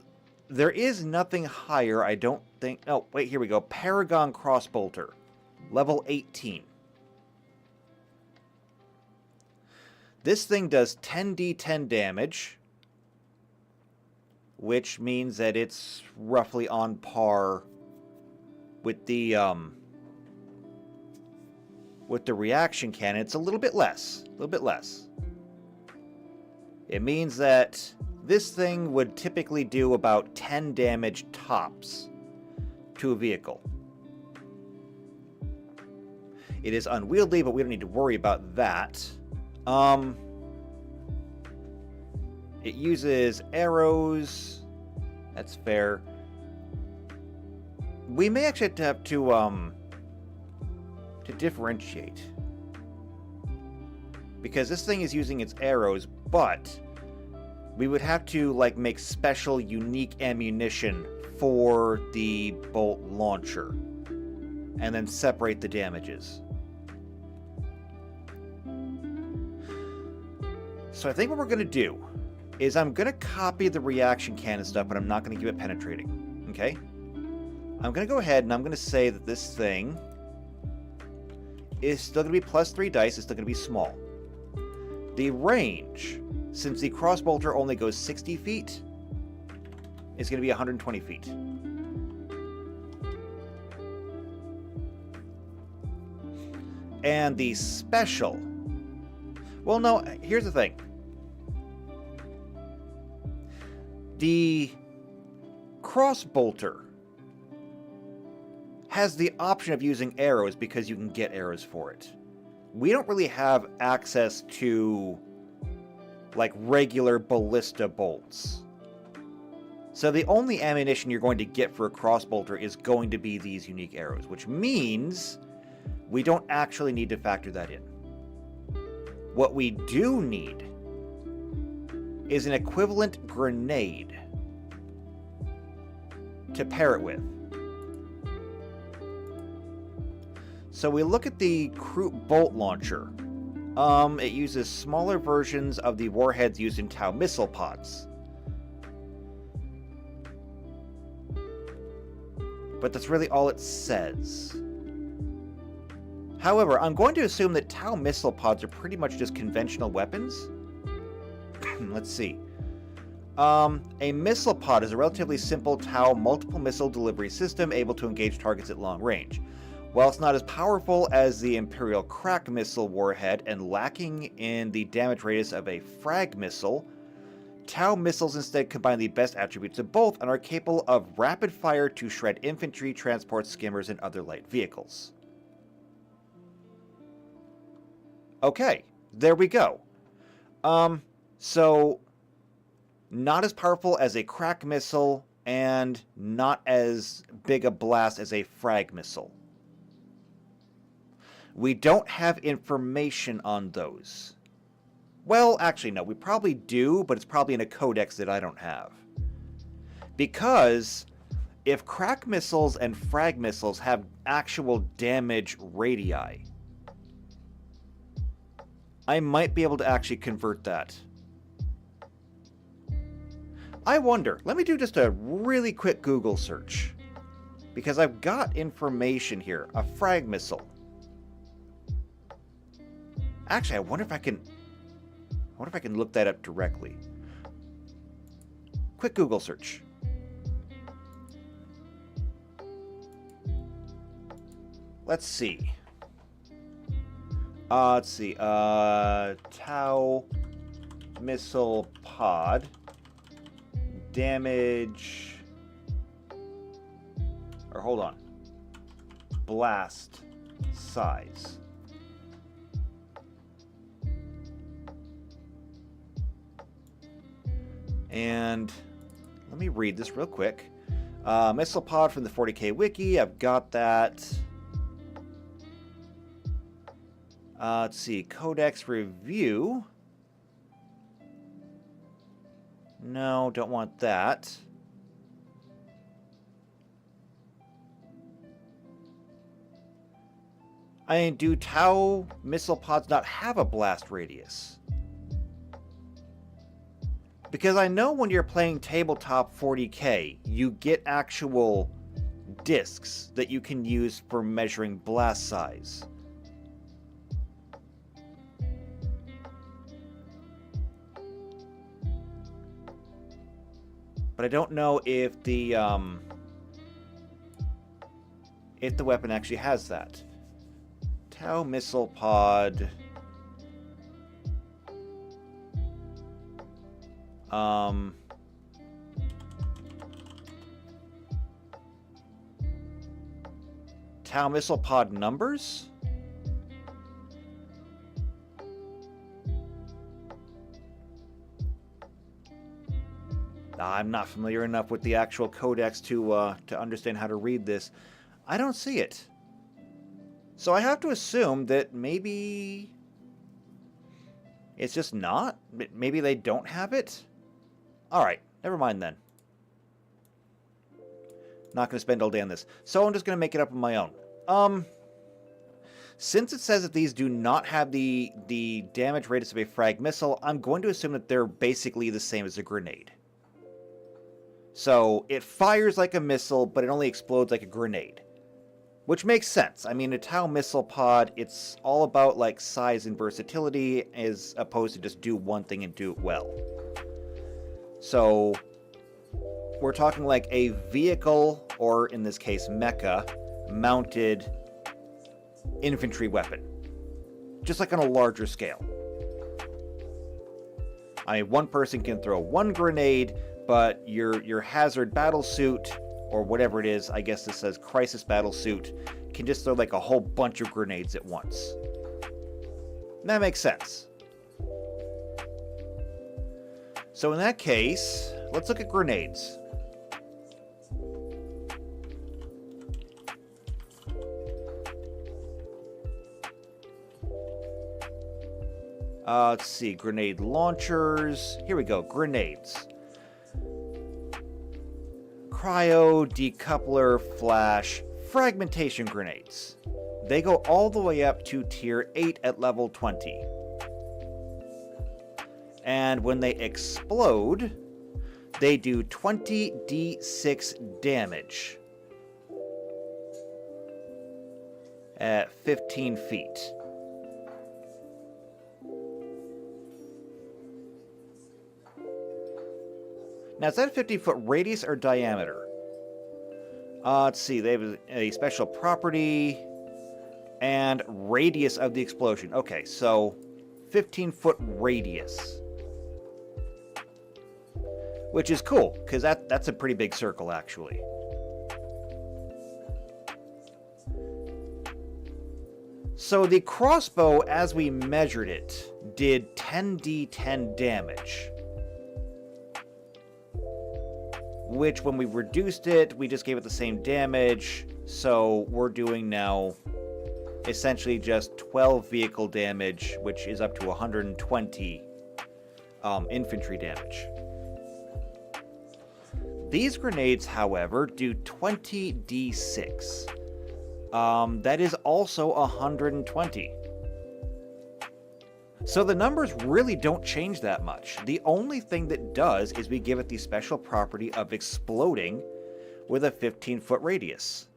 Speaker 1: there is nothing higher, I don't think. Oh, wait, here we go. Paragon Crossbolter. Level 18. This thing does 10d10 damage, which means that it's roughly on par with the reaction cannon. It's a little bit less. It means that this thing would typically do about 10 damage tops to a vehicle. It is unwieldy, but we don't need to worry about that. It uses arrows. That's fair. We may actually have to differentiate. Because this thing is using its arrows, but we would have to, like, make special, unique ammunition for the bolt launcher. And then separate the damages. So I think what we're going to do is I'm going to copy the reaction cannon stuff, but I'm not going to give it penetrating. Okay? I'm going to go ahead and I'm going to say that this thing is still going to be +3 dice. It's still going to be small. The range, since the crossbolter only goes 60 feet, is going to be 120 feet. And the special... Well, no, here's the thing. The crossbolter has the option of using arrows because you can get arrows for it. We don't really have access to, like, regular ballista bolts. So the only ammunition you're going to get for a crossbolter is going to be these unique arrows, which means we don't actually need to factor that in. What we do need is an equivalent grenade to pair it with. So we look at the Kroot bolt launcher. It uses smaller versions of the warheads used in Tau missile pods. But that's really all it says. However, I'm going to assume that Tau missile pods are pretty much just conventional weapons. Let's see. A missile pod is a relatively simple Tau multiple missile delivery system able to engage targets at long range. While it's not as powerful as the Imperial Crack missile warhead and lacking in the damage radius of a frag missile, Tau missiles instead combine the best attributes of both and are capable of rapid fire to shred infantry, transport, skimmers, and other light vehicles. Okay, there we go. So, not as powerful as a crack missile, and not as big a blast as a frag missile. We don't have information on those. Well, actually, no, we probably do, but it's probably in a codex that I don't have. Because if crack missiles and frag missiles have actual damage radii, I might be able to actually convert that. I wonder, let me do just a really quick Google search. Because I've got information here. A frag missile. Actually, I wonder if I can look that up directly. Quick Google search. Let's see. Tau missile pod damage. Or hold on. Blast size. And let me read this real quick. Missile pod from the 40K wiki. I've got that. Let's see. Codex review. No, don't want that. I mean, do Tau missile pods not have a blast radius? Because I know when you're playing Tabletop 40K, you get actual discs that you can use for measuring blast size. But I don't know if the weapon actually has that. Tau missile pod. Tau missile pod numbers? I'm not familiar enough with the actual codex to understand how to read this. I don't see it. So I have to assume that maybe it's just not. Maybe they don't have it. All right, never mind then. Not going to spend all day on this. So I'm just going to make it up on my own. Since it says that these do not have the damage radius of a frag missile, I'm going to assume that they're basically the same as a grenade. So it fires like a missile, but it only explodes like a grenade. Which makes sense. I mean, a Tau missile pod, it's all about like size and versatility as opposed to just do one thing and do it well. So we're talking like a vehicle, or in this case mecha, mounted infantry weapon. Just like on a larger scale. I mean, one person can throw one grenade, but your hazard battle suit, or whatever it is, I guess this says crisis battle suit, can just throw like a whole bunch of grenades at once. That makes sense. So in that case, let's look at grenades. Let's see, grenade launchers. Here we go, grenades. Cryo, decoupler, flash, fragmentation grenades. They go all the way up to tier 8 at level 20. And when they explode, they do 20d6 damage at 15 feet. Now, is that a 50-foot radius or diameter? Let's see. They have a special property and radius of the explosion. Okay, so 15-foot radius. Which is cool, because that's a pretty big circle, actually. So the crossbow, as we measured it, did 10d10 damage. Which, when we reduced it, we just gave it the same damage. So we're doing now essentially just 12 vehicle damage, which is up to 120 infantry damage. These grenades, however, do 20d6. That is also 120. So the numbers really don't change that much. The only thing that does is we give it the special property of exploding with a 15-foot radius.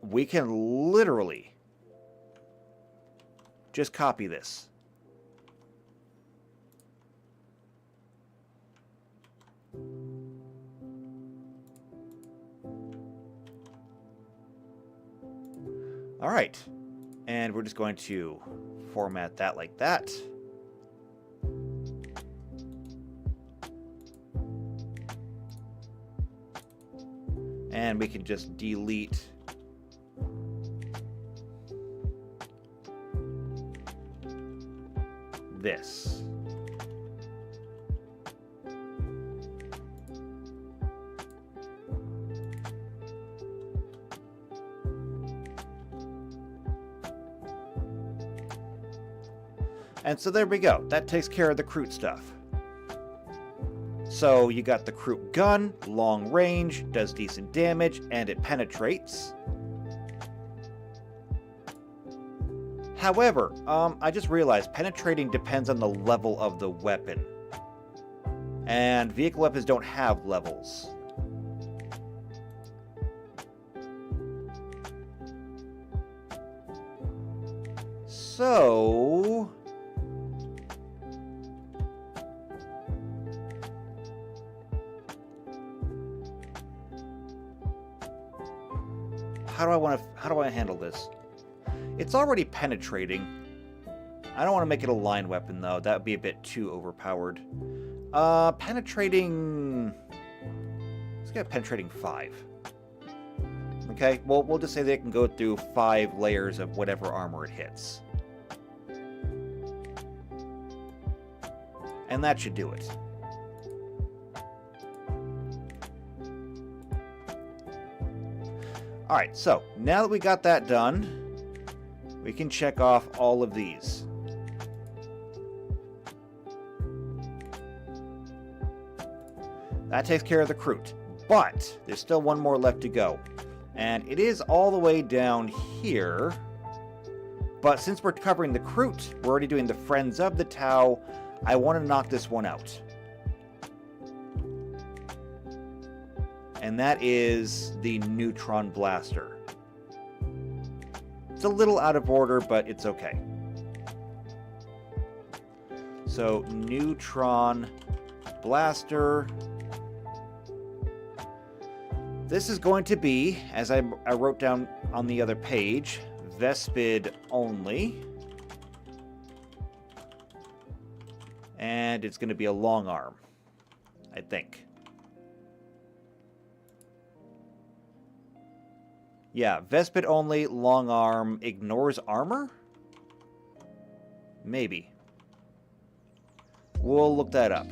Speaker 1: We can literally just copy this. All right, and we're just going to format that like that. And we can just delete this. And so there we go. That takes care of the Kroot stuff. So you got the Kroot gun, long range, does decent damage, and it penetrates. However, I just realized penetrating depends on the level of the weapon. And vehicle weapons don't have levels. So how do I handle this? It's already penetrating. I don't want to make it a line weapon though. That would be a bit too overpowered. Penetrating. Let's get penetrating 5. Okay, well, we'll just say they can go through 5 layers of whatever armor it hits. And that should do it. Alright, so now that we got that done, we can check off all of these. That takes care of the Kroot. But there's still one more left to go. And it is all the way down here. But since we're covering the Kroot, we're already doing the Friends of the Tau, I want to knock this one out. And that is the Neutron Blaster. It's a little out of order, but it's okay. So, Neutron Blaster. This is going to be, as I wrote down on the other page, Vespid only. And it's going to be a long arm. I think. Yeah, Vespid only, long arm, ignores armor? Maybe. We'll look that up.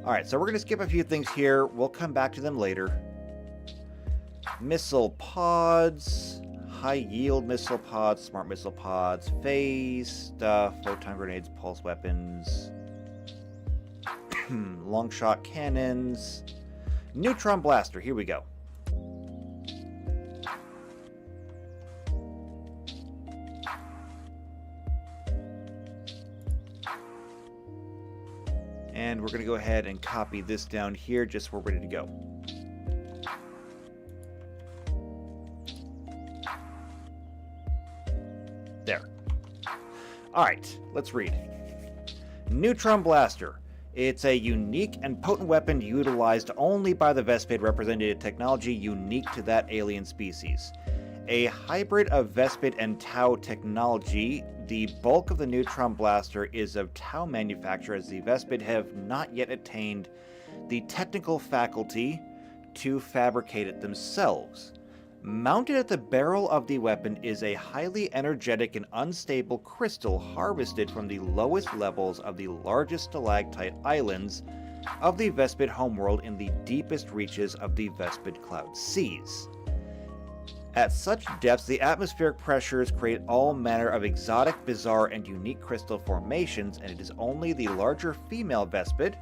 Speaker 1: Alright, so we're going to skip a few things here. We'll come back to them later. Missile pods, high-yield missile pods, smart missile pods, phase stuff, photon grenades, pulse weapons, long-shot cannons, neutron blaster. Here we go. And we're going to go ahead and copy this down here just so we're ready to go. There. Alright, let's read. Neutron Blaster. It's a unique and potent weapon utilized only by the Vespid represented technology unique to that alien species. A hybrid of Vespid and Tau technology, the bulk of the Neutron Blaster is of Tau manufacture, as the Vespid have not yet attained the technical faculty to fabricate it themselves. Mounted at the barrel of the weapon is a highly energetic and unstable crystal harvested from the lowest levels of the largest stalactite islands of the Vespid homeworld in the deepest reaches of the Vespid Cloud Seas. At such depths, the atmospheric pressures create all manner of exotic, bizarre, and unique crystal formations, and it is only the larger female Vespid,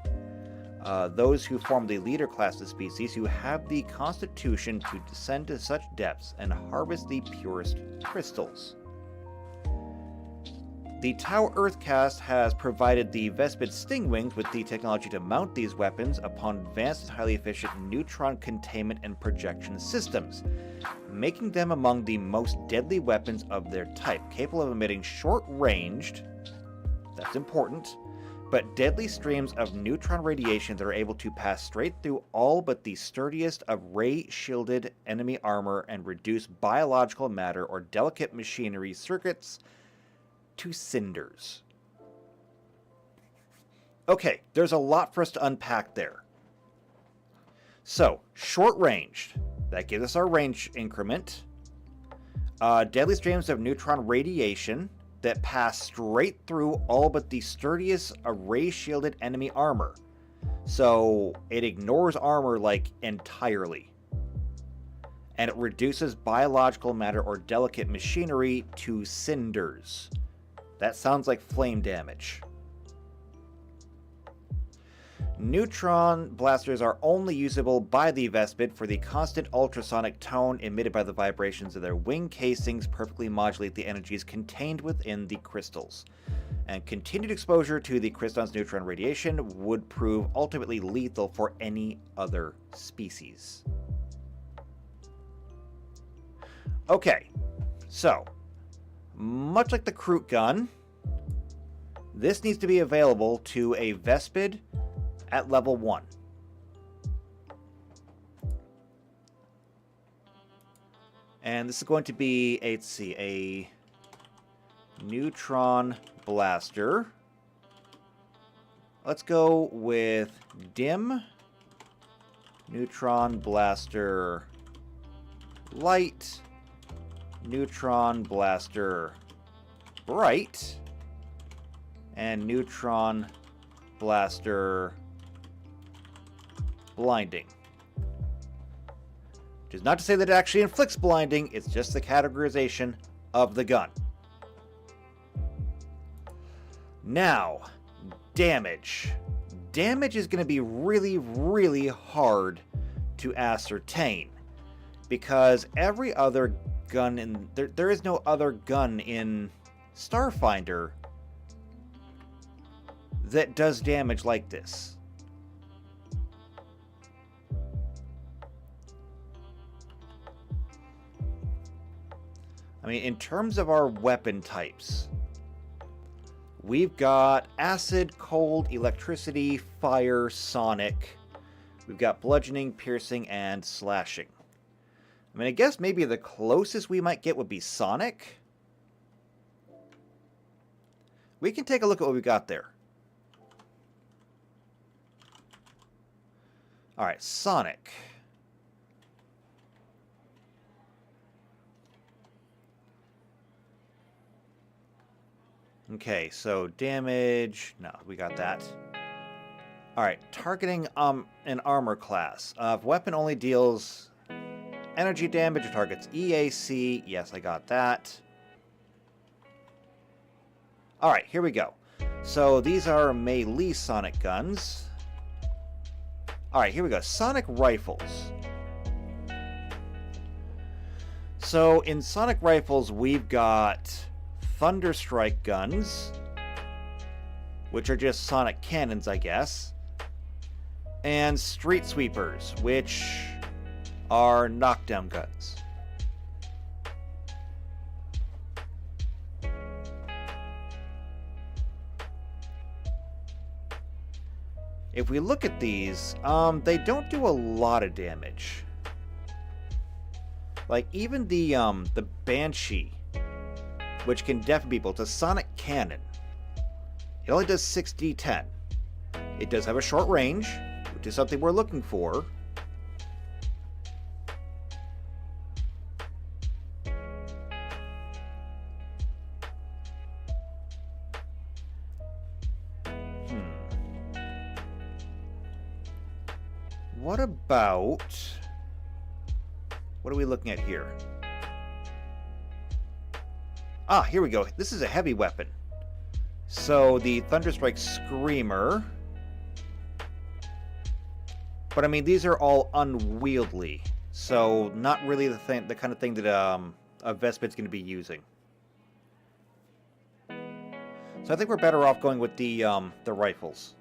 Speaker 1: those who form the leader class of the species, who have the constitution to descend to such depths and harvest the purest crystals. The Tau Earth caste has provided the Vespid Stingwings with the technology to mount these weapons upon advanced and highly efficient neutron containment and projection systems, making them among the most deadly weapons of their type, capable of emitting short-ranged, that's important, but deadly streams of neutron radiation that are able to pass straight through all but the sturdiest of ray-shielded enemy armor and reduce biological matter or delicate machinery circuits to cinders. Okay, there's a lot for us to unpack there. So, short-ranged. That gives us our range increment. Deadly streams of neutron radiation that pass straight through all but the sturdiest ray-shielded enemy armor. So, it ignores armor, like, entirely. And it reduces biological matter or delicate machinery to cinders. That sounds like flame damage. Neutron blasters are only usable by the Vespid, for the constant ultrasonic tone emitted by the vibrations of their wing casings perfectly modulate the energies contained within the crystals. And continued exposure to the crystal's neutron radiation would prove ultimately lethal for any other species. Okay, so much like the Kroot gun, this needs to be available to a Vespid at level 1. And this is going to be, let's see, a neutron blaster. Let's go with dim, neutron blaster light, neutron blaster bright, and neutron blaster blinding. Which is not to say that it actually inflicts blinding, it's just the categorization of the gun. Now, damage. Damage is going to be really, really hard to ascertain, because every other gun in there is no other gun in Starfinder that does damage like this. I mean, in terms of our weapon types, we've got acid, cold, electricity, fire, sonic. We've got bludgeoning, piercing, and slashing. I mean, I guess maybe the closest we might get would be sonic. We can take a look at what we got there. Alright, Sonic. Okay, so damage. No, we got that. Alright, targeting an armor class. If weapon only deals energy damage or targets EAC. Yes, I got that. Alright, here we go. So these are melee sonic guns. Alright, here we go. Sonic rifles. So in sonic rifles, we've got Thunderstrike guns, which are just sonic cannons, I guess. And Street Sweepers, which are knockdown guns. If we look at these, they don't do a lot of damage. Like, even the Banshee, which can deafen people, it's a sonic cannon. It only does 6d10. It does have a short range, which is something we're looking for. What about... What are we looking at here? Ah, here we go. This is a heavy weapon. So the Thunderstrike Screamer. But I mean, these are all unwieldy. So not really the kind of thing that a Vespid's going to be using. So I think we're better off going with the rifles.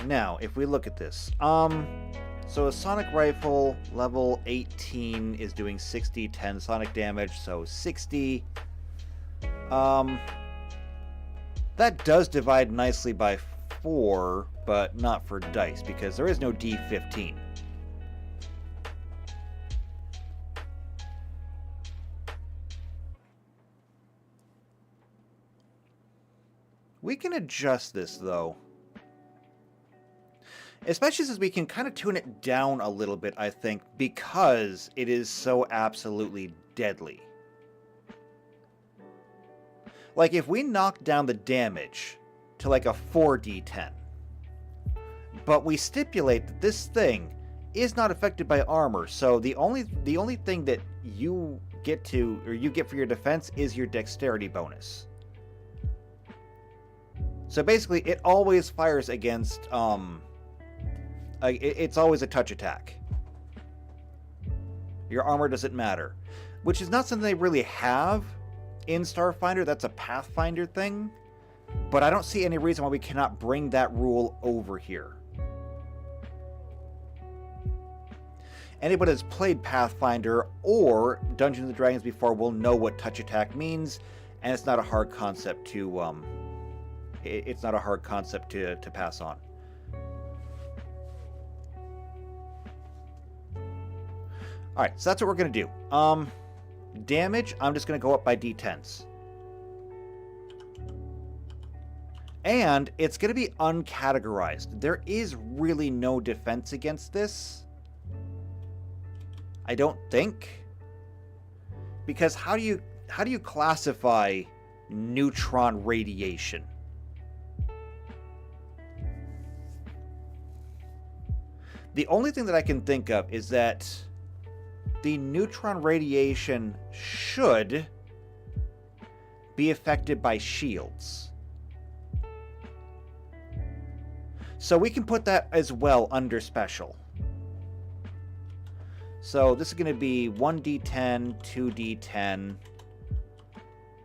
Speaker 1: Now, if we look at this, so a sonic rifle level 18 is doing 60-10 sonic damage, so 60. That does divide nicely by 4, but not for dice, because there is no D15. We can adjust this, though. Especially since we can kind of tune it down a little bit, I think, because it is so absolutely deadly. Like, if we knock down the damage to like a 4d10, but we stipulate that this thing is not affected by armor, so the only thing that you get for your defense is your dexterity bonus. So basically, it always fires against it's always a touch attack. Your armor doesn't matter. Which is not something they really have in Starfinder. That's a Pathfinder thing. But I don't see any reason why we cannot bring that rule over here. Anybody that's played Pathfinder or Dungeons & Dragons before will know what touch attack means. And it's not a hard concept to to pass on. Alright, so that's what we're going to do. Damage, I'm just going to go up by d10s. And it's going to be uncategorized. There is really no defense against this. I don't think. Because how do you classify neutron radiation? The only thing that I can think of is that the neutron radiation should be affected by shields. So we can put that as well under special. So this is going to be 1d10, 2d10,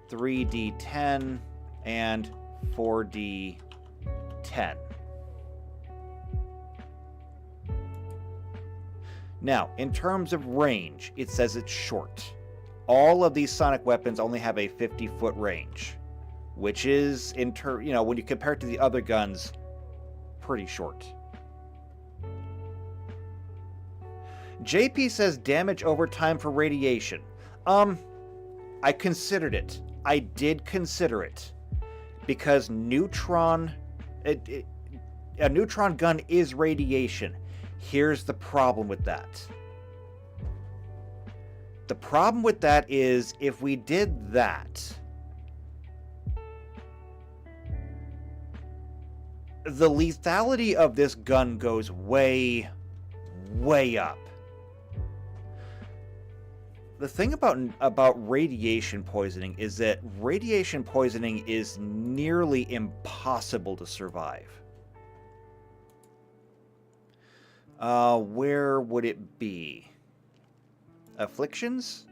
Speaker 1: 3d10, and 4d10. Now, in terms of range, it says it's short. All of these sonic weapons only have a 50-foot range, which is, when you compare it to the other guns, pretty short. JP says damage over time for radiation. I considered it. I did consider it. Because a neutron gun is radiation. Here's the problem with that. The problem with that is if we did that, the lethality of this gun goes way, way up. The thing about radiation poisoning is that radiation poisoning is nearly impossible to survive. Where would it be? Afflictions?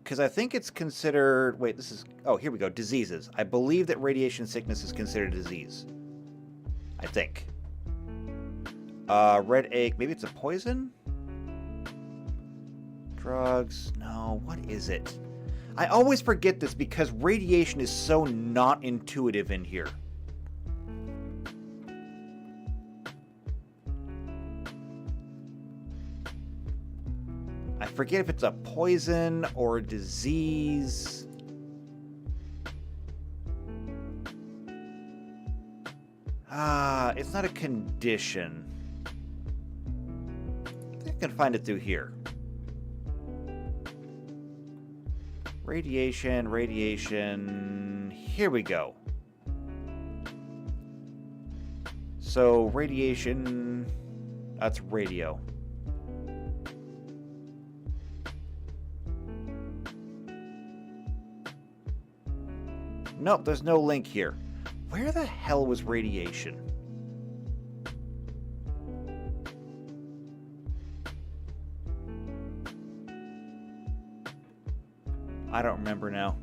Speaker 1: Because I think it's considered... Wait, this is... Oh, here we go. Diseases. I believe that radiation sickness is considered a disease. I think. Red ache. Maybe it's a poison? Drugs. No, what is it? I always forget this because radiation is so not intuitive in here. I forget if it's a poison or a disease. It's not a condition. I think I can find it through here. Radiation. Here we go. So, radiation. That's radio. Nope, there's no link here. Where the hell was radiation? I don't remember now.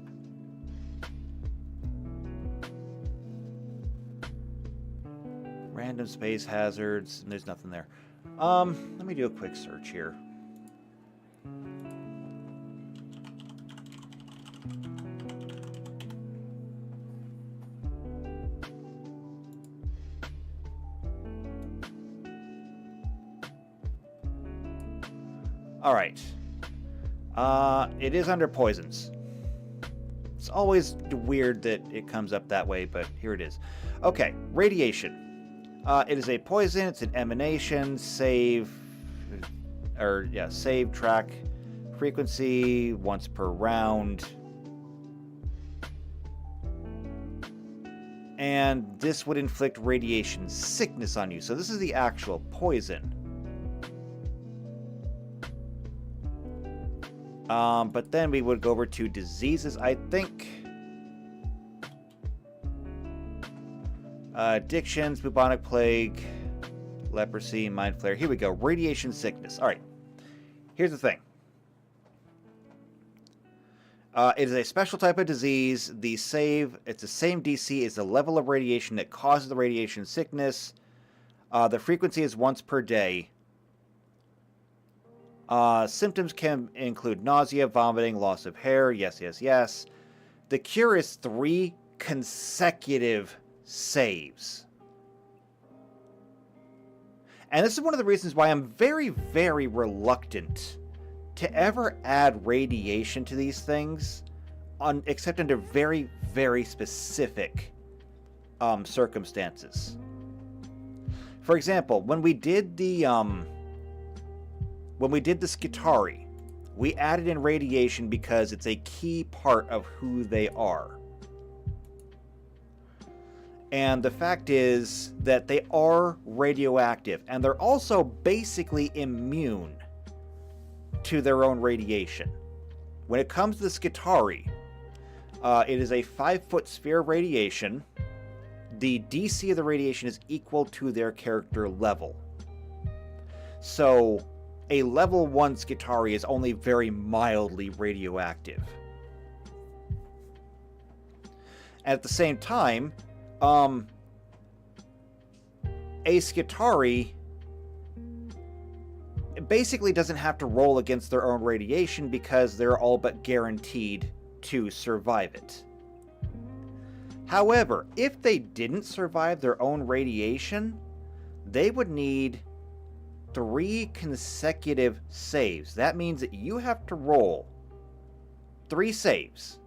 Speaker 1: Random space hazards. There's nothing there. Let me do a quick search here. All right. It is under poisons. It's always weird that it comes up that way, but here it is. Okay, radiation. It is a poison. It's an emanation. Save track frequency once per round. And this would inflict radiation sickness on you. So this is the actual poison. But then we would go over to diseases, I think. Addictions, bubonic plague, leprosy, mind flare. Here we go. Radiation sickness. All right. Here's the thing. It is a special type of disease. It's the same DC as the level of radiation that causes the radiation sickness. The frequency is once per day. Symptoms can include nausea, vomiting, loss of hair. Yes, yes, yes. The cure is 3 consecutive saves. And this is one of the reasons why I'm very, very reluctant to ever add radiation to these things, except under very, very specific circumstances. For example, when we did the Skitari, we added in radiation because it's a key part of who they are. And the fact is that they are radioactive, and they're also basically immune to their own radiation. When it comes to the Skitari, it is a 5-foot sphere of radiation. The DC of the radiation is equal to their character level. So a level 1 Skitari is only very mildly radioactive. At the same time, a Skitari basically doesn't have to roll against their own radiation because they're all but guaranteed to survive it. However, if they didn't survive their own radiation, they would need 3 consecutive saves. That means that you have to roll 3 saves.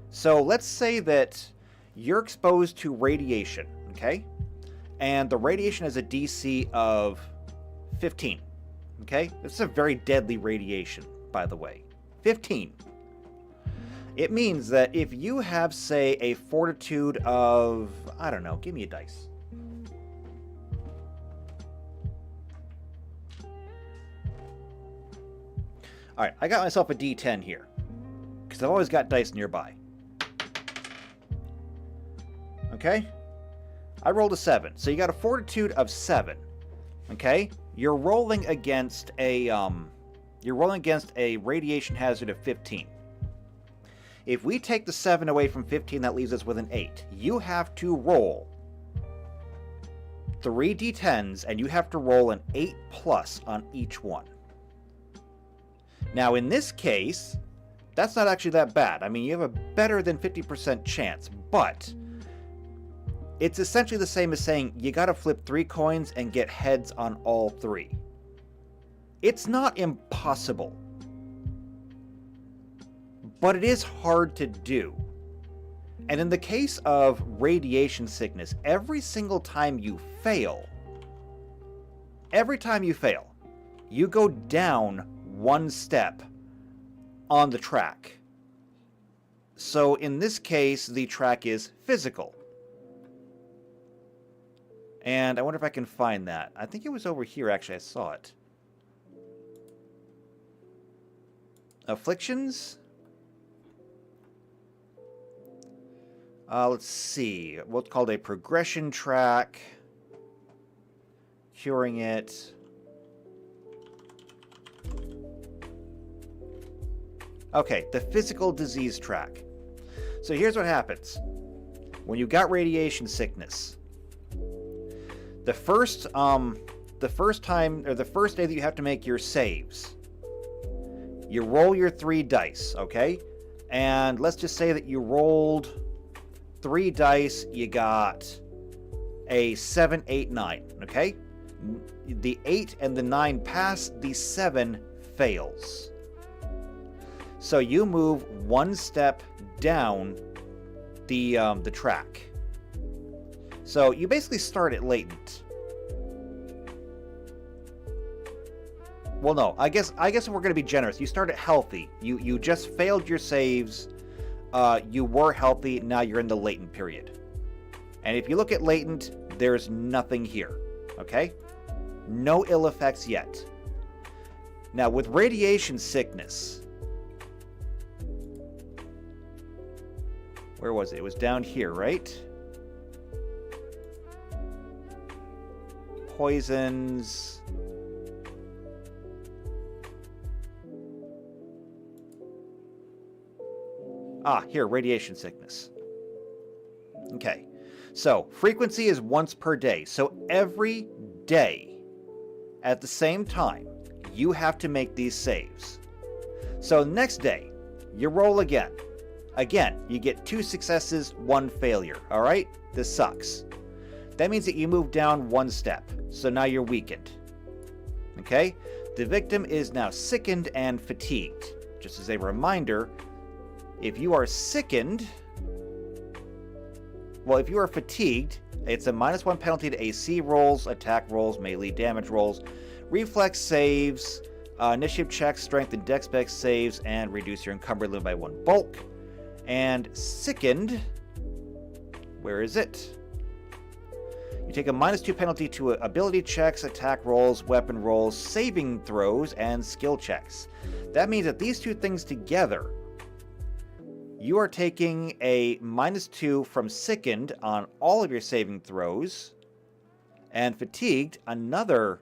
Speaker 1: So let's say that you're exposed to radiation, okay? And the radiation has a DC of 15, okay? This is a very deadly radiation, by the way. 15. It means that if you have, say, a fortitude of, I don't know, give me a dice. Alright, I got myself a D10 here, because I've always got dice nearby. Okay? I rolled a 7, so you got a fortitude of 7. Okay? You're rolling against a radiation hazard of 15. If we take the 7 away from 15, that leaves us with an 8. You have to roll 3 D10s, and you have to roll an 8 plus on each one. Now, in this case, that's not actually that bad. I mean, you have a better than 50% chance, but it's essentially the same as saying you gotta flip 3 coins and get heads on all 3. It's not impossible, but it is hard to do. And in the case of radiation sickness, every single time you fail, you go down 1 step on the track. So in this case, the track is physical. And I wonder if I can find that. I think it was over here, actually. I saw it. Afflictions? Let's see. What's called a progression track. Curing it. Okay, the physical disease track. So here's what happens. When you got radiation sickness, the first time, or the first day that you have to make your saves, you roll your 3 dice, okay? And let's just say that you rolled 3 dice, you got a 7, 8, 9, okay? The 8 and the 9 pass, the 7 fails. So you move 1 step down the track. So you basically start at latent. Well, no, I guess if we're going to be generous, you start at healthy. You just failed your saves. You were healthy. Now you're in the latent period. And if you look at latent, there's nothing here. Okay? No ill effects yet. Now with radiation sickness, where was it? It was down here, right? Poisons. Ah, here, radiation sickness. Okay, so frequency is once per day. So every day, at the same time, you have to make these saves. So next day, you roll again. Again, you get 2 successes, 1 failure, all right? This sucks. That means that you move down 1 step, so now you're weakened. Okay? The victim is now sickened and fatigued. Just as a reminder, if you are sickened, well, if you are fatigued, it's a -1 penalty to AC rolls, attack rolls, melee damage rolls, reflex saves, initiative checks, strength and dex spec saves, and reduce your encumbered limit by 1 bulk. And sickened, where is it? You take a -2 penalty to ability checks, attack rolls, weapon rolls, saving throws, and skill checks. That means that these 2 things together, you are taking a -2 from sickened on all of your saving throws, and fatigued, another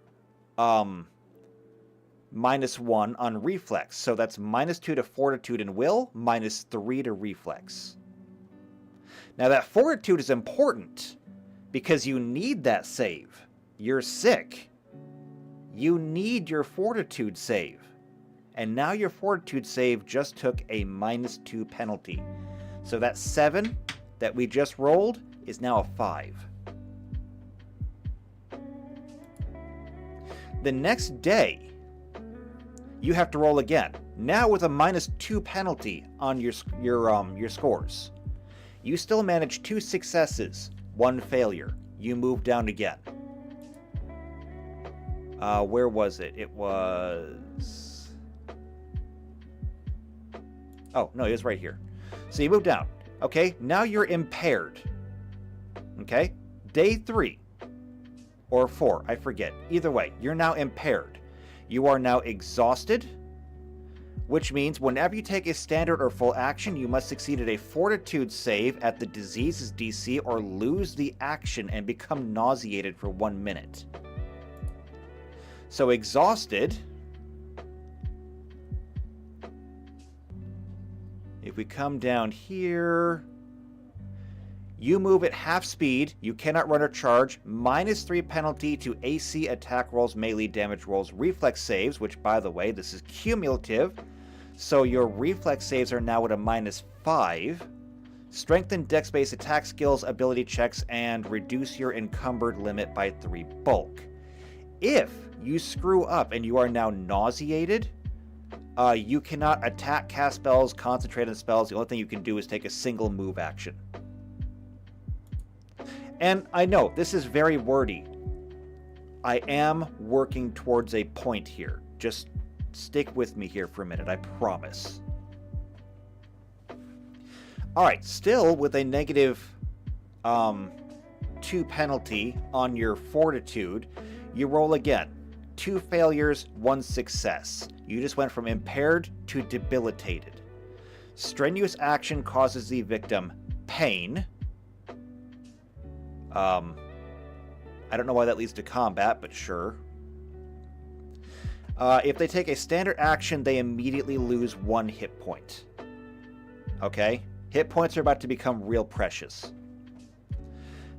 Speaker 1: -1 on reflex. So that's -2 to fortitude and will, -3 to reflex. Now that fortitude is important because you need that save. You're sick. You need your fortitude save. And now your fortitude save just took a -2 penalty. So that 7 that we just rolled is now a 5. The next day, you have to roll again. Now with a -2 penalty on your scores. You still manage 2 successes, 1 failure. You move down again. Where was it? It was... Oh, no, it was right here. So you move down. Okay, now you're impaired. Okay? Day 3. Or 4, I forget. Either way, you're now impaired. You are now exhausted, which means whenever you take a standard or full action, you must succeed at a fortitude save at the disease's DC or lose the action and become nauseated for 1 minute. So exhausted, if we come down here, you move at half speed, you cannot run or charge, -3 penalty to AC attack rolls, melee damage rolls, reflex saves, which by the way, this is cumulative, so your reflex saves are now at a -5, strengthen dex-based attack skills, ability checks, and reduce your encumbered limit by 3 bulk. If you screw up and you are now nauseated, you cannot attack, cast spells, concentrate on spells. The only thing you can do is take a single move action. And I know, this is very wordy. I am working towards a point here. Just stick with me here for a minute, I promise. Alright, still with a -2 penalty on your fortitude, you roll again. 2 failures, 1 success. You just went from impaired to debilitated. Strenuous action causes the victim pain. I don't know why that leads to combat, but sure. If they take a standard action, they immediately lose 1 hit point. Okay? Hit points are about to become real precious.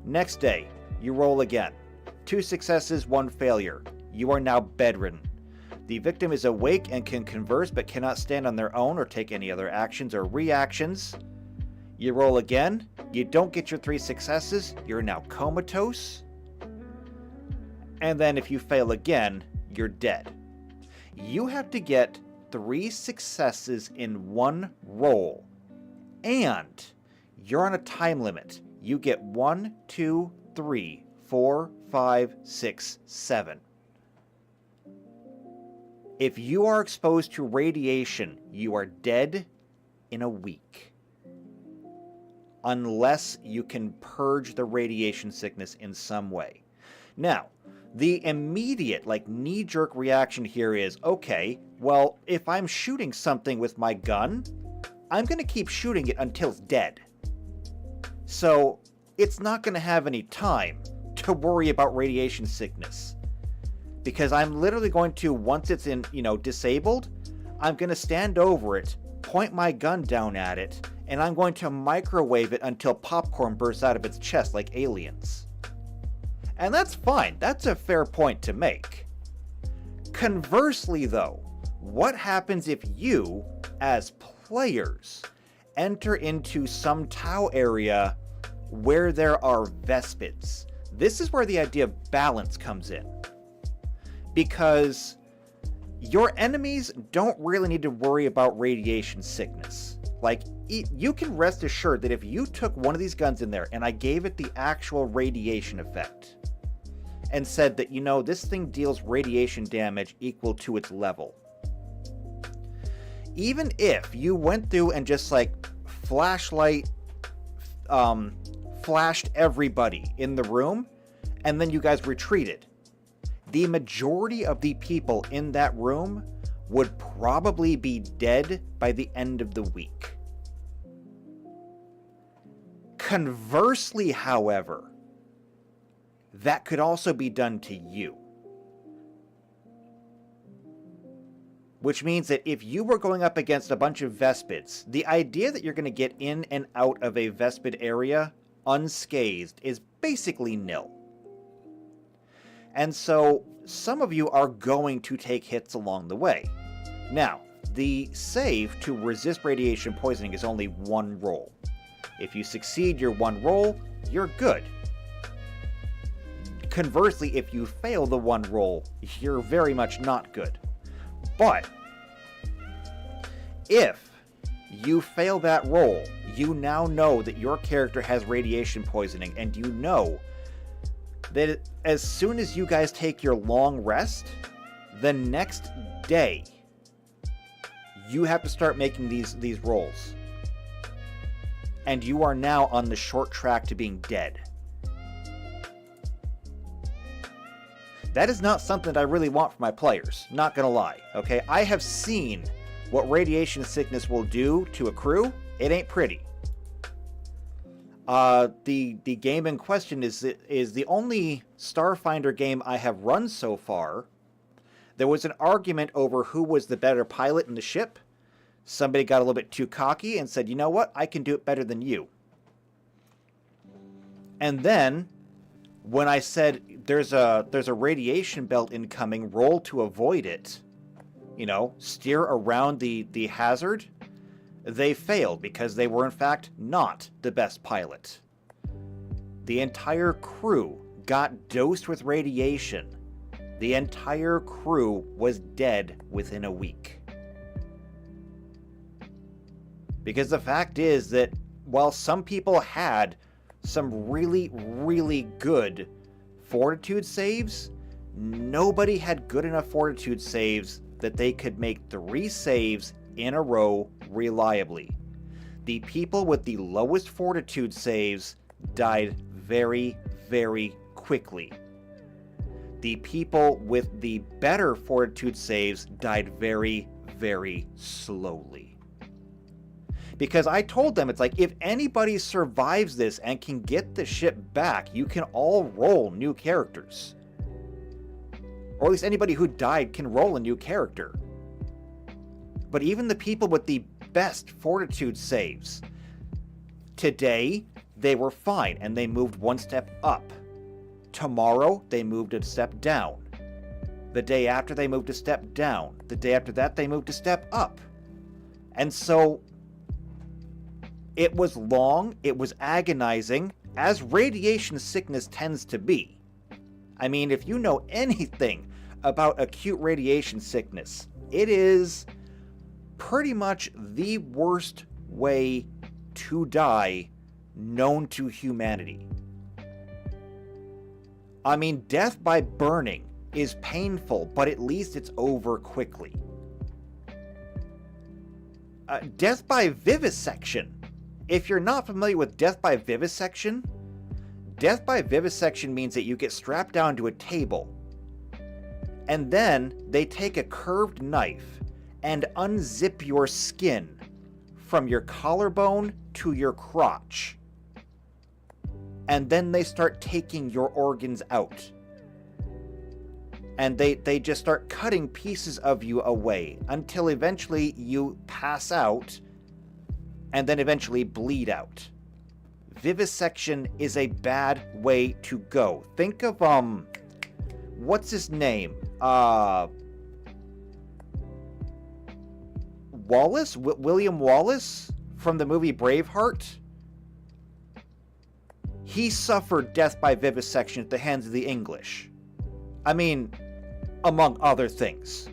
Speaker 1: Next day, you roll again. 2 successes, 1 failure. You are now bedridden. The victim is awake and can converse, but cannot stand on their own or take any other actions or reactions. You roll again. You don't get your 3 successes. You're now comatose. And then if you fail again, you're dead. You have to get 3 successes in 1 roll. And you're on a time limit. You get 1, 2, 3, 4, 5, 6, 7. If you are exposed to radiation, you are dead in a week. Unless you can purge the radiation sickness in some way. Now, the immediate, knee-jerk reaction here is, okay, well, if I'm shooting something with my gun, I'm going to keep shooting it until it's dead. So, it's not going to have any time to worry about radiation sickness. Because I'm literally going to, once it's disabled, I'm going to stand over it, point my gun down at it, and I'm going to microwave it until popcorn bursts out of its chest like aliens. And that's fine. That's a fair point to make. Conversely, though, what happens if you, as players, enter into some Tau area where there are Vespids? This is where the idea of balance comes in. Because your enemies don't really need to worry about radiation sickness. You can rest assured that if you took one of these guns in there and I gave it the actual radiation effect and said that, this thing deals radiation damage equal to its level. Even if you went through and just flashlight flashed everybody in the room and then you guys retreated, the majority of the people in that room would probably be dead by the end of the week. Conversely, however, that could also be done to you. Which means that if you were going up against a bunch of Vespids, the idea that you're going to get in and out of a Vespid area unscathed is basically nil. And so, some of you are going to take hits along the way. Now, the save to resist radiation poisoning is only 1 roll. If you succeed your 1 roll, you're good. Conversely, if you fail the one roll, you're very much not good. But if you fail that roll, you now know that your character has radiation poisoning, and you know that as soon as you guys take your long rest, the next day, you have to start making these rolls. And you are now on the short track to being dead. That is not something that I really want for my players, not gonna lie, okay? I have seen what radiation sickness will do to a crew. It ain't pretty. The game in question is the only Starfinder game I have run so far. There was an argument over who was the better pilot in the ship. Somebody got a little bit too cocky and said, you know what, I can do it better than you. And then, when I said, there's a radiation belt incoming, roll to avoid it, you know, steer around the hazard, they failed because they were in fact not the best pilot. The entire crew got dosed with radiation. The entire crew was dead within a week. Because the fact is that while some people had some really, really good fortitude saves, nobody had good enough fortitude saves that they could make 3 saves in a row reliably. The people with the lowest fortitude saves died very, very quickly. The people with the better fortitude saves died very, very slowly. Because I told them, it's like, if anybody survives this and can get the ship back, you can all roll new characters. Or at least anybody who died can roll a new character. But even the people with the best fortitude saves, today they were fine and they moved 1 step up. Tomorrow they moved a step down. The day after they moved a step down. The day after that they moved a step up. And so it was long, it was agonizing, as radiation sickness tends to be. I mean, if you know anything about acute radiation sickness, it is pretty much the worst way to die known to humanity. I mean, death by burning is painful, but at least it's over quickly. Death by vivisection. If you're not familiar with death by vivisection means that you get strapped down to a table, and then they take a curved knife and unzip your skin from your collarbone to your crotch. And then they start taking your organs out. And they just start cutting pieces of you away until eventually you pass out and then eventually bleed out. Vivisection is a bad way to go. Think of, what's his name? Wallace? William Wallace from the movie Braveheart? He suffered death by vivisection at the hands of the English. I mean, among other things.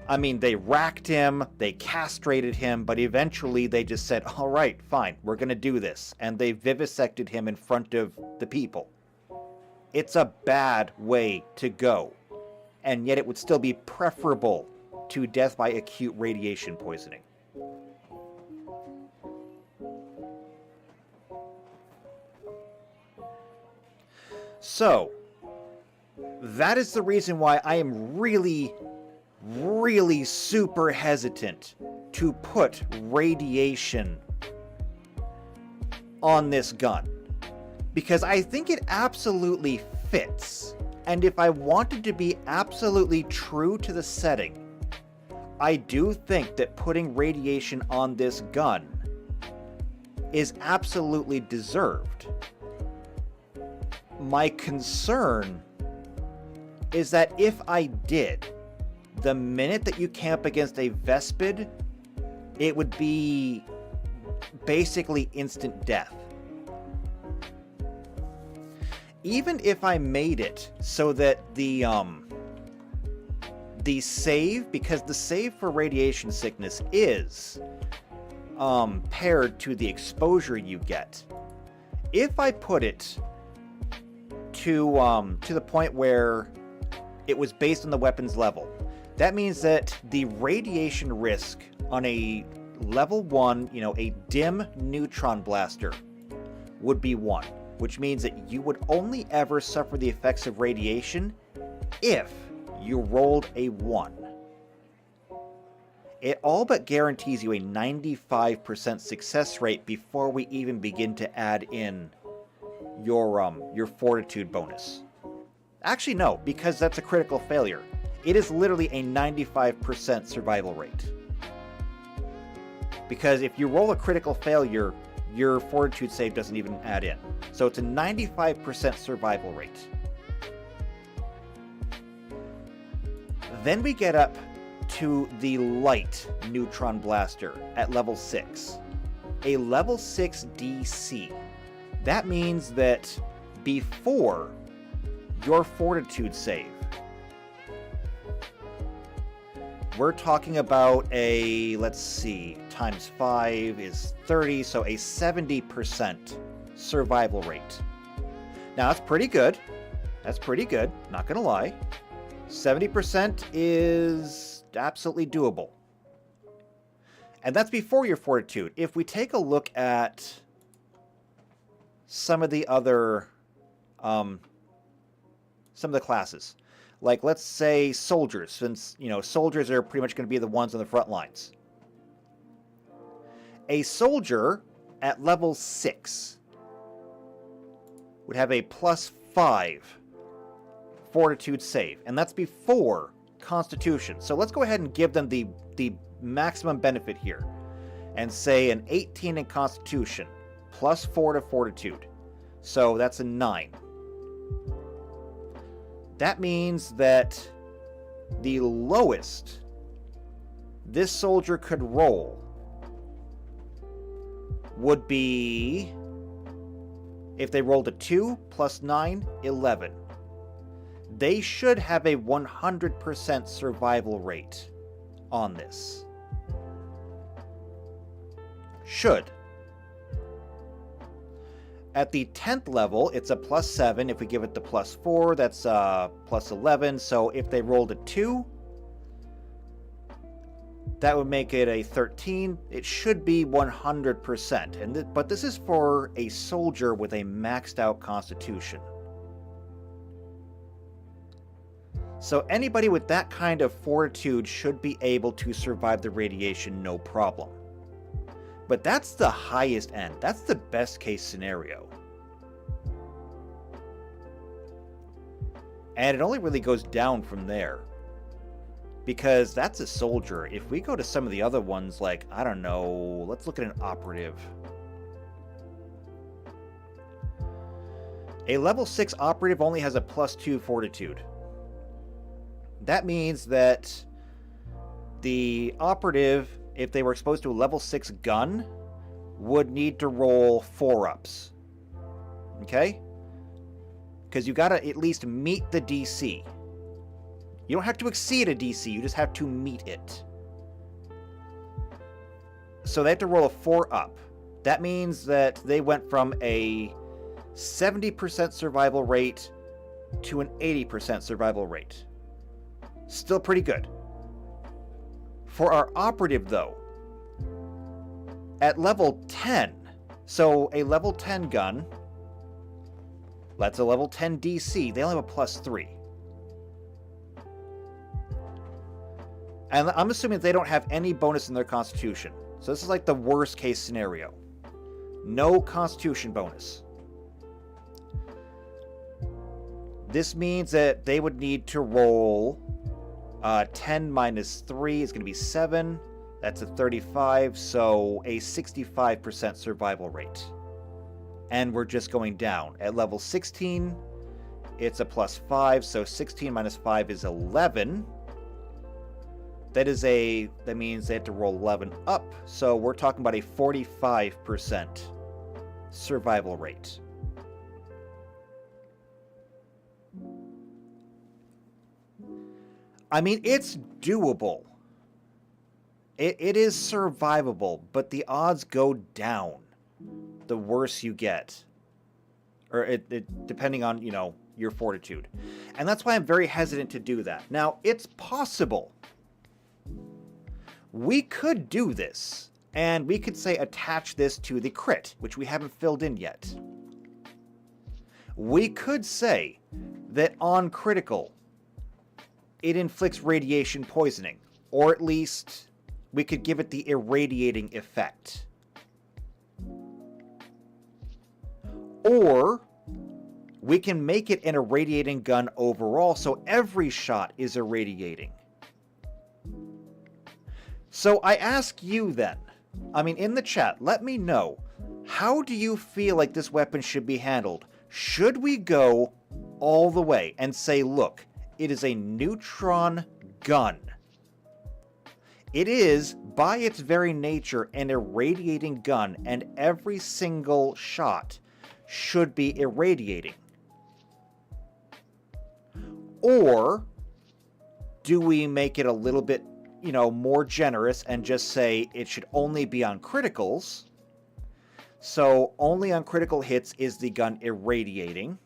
Speaker 1: I mean, they racked him, they castrated him, but eventually they just said, all right, fine, we're going to do this. And they vivisected him in front of the people. It's a bad way to go. And yet it would still be preferable to death by acute radiation poisoning. So, that is the reason why I am really super hesitant to put radiation on this gun. Because I think it absolutely fits. And if I wanted to be absolutely true to the setting, I do think that putting radiation on this gun is absolutely deserved. My concern is that if I did, the minute that you camp against a Vespid, it would be basically instant death. even if I made it so that the save, because the save for radiation sickness is paired to the exposure you get. If I put it to the point where it was based on the weapon's level, that means that the radiation risk on a level 1, a dim neutron blaster would be 1, which means that you would only ever suffer the effects of radiation if you rolled a 1. It all but guarantees you a 95% success rate before we even begin to add in your fortitude bonus. Actually, no, because that's a critical failure. It is literally a 95% survival rate. Because if you roll a critical failure, your fortitude save doesn't even add in. So it's a 95% survival rate. Then we get up to the light neutron blaster at level 6. A level 6 DC. That means that before your fortitude save, we're talking about a, let's see, times 5 is 30, so a 70% survival rate. Now, that's pretty good. That's pretty good, not gonna lie. 70% is absolutely doable. And that's before your fortitude. If we take a look at some of the other, some of the classes, like let's say soldiers, since, soldiers are pretty much going to be the ones on the front lines. A soldier at level 6 would have a +5 fortitude save, and that's before Constitution. So let's go ahead and give them the maximum benefit here, and say an 18 in Constitution, +4 to fortitude. So that's a 9. That means that the lowest this soldier could roll would be, if they rolled a 2 + 9, 11. They should have a 100% survival rate on this. Should. At the 10th level, it's a +7. If we give it the +4, that's +11. So if they rolled a 2, that would make it a 13. It should be 100%. But this is for a soldier with a maxed out constitution. So anybody with that kind of fortitude should be able to survive the radiation no problem. But that's the highest end. That's the best case scenario. And it only really goes down from there. Because that's a soldier. If we go to some of the other ones, like, I don't know, let's look at an operative. A level 6 operative only has a +2 fortitude. That means that the operative, if they were exposed to a level 6 gun, would need to roll 4-ups. Okay? Because you gotta at least meet the DC. You don't have to exceed a DC, you just have to meet it. So they have to roll a 4-up. That means that they went from a 70% survival rate to an 80% survival rate. Still pretty good. For our operative, though, at level 10, so a level 10 gun, that's a level 10 DC, they only have a +3. And I'm assuming they don't have any bonus in their constitution. So this is like the worst case scenario. No constitution bonus. This means that they would need to roll 10 minus 3 is going to be 7. That's a 35, so a 65% survival rate. And we're just going down. At level 16, it's a +5, so 16 minus 5 is 11. That means they have to roll 11 up, so we're talking about a 45% survival rate. I mean, it's doable. It is survivable, but the odds go down the worse you get. Or depending on, your fortitude. And that's why I'm very hesitant to do that. Now, it's possible. We could do this, and we could say attach this to the crit, which we haven't filled in yet. We could say that on critical, it inflicts radiation poisoning, or at least we could give it the irradiating effect. Or we can make it an irradiating gun overall, so every shot is irradiating. So I ask you then, in the chat, let me know, how do you feel like this weapon should be handled? Should we go all the way and say, look, it is a neutron gun. It is, by its very nature, an irradiating gun, and every single shot should be irradiating. Or do we make it a little bit, more generous and just say it should only be on criticals? So only on critical hits is the gun irradiating?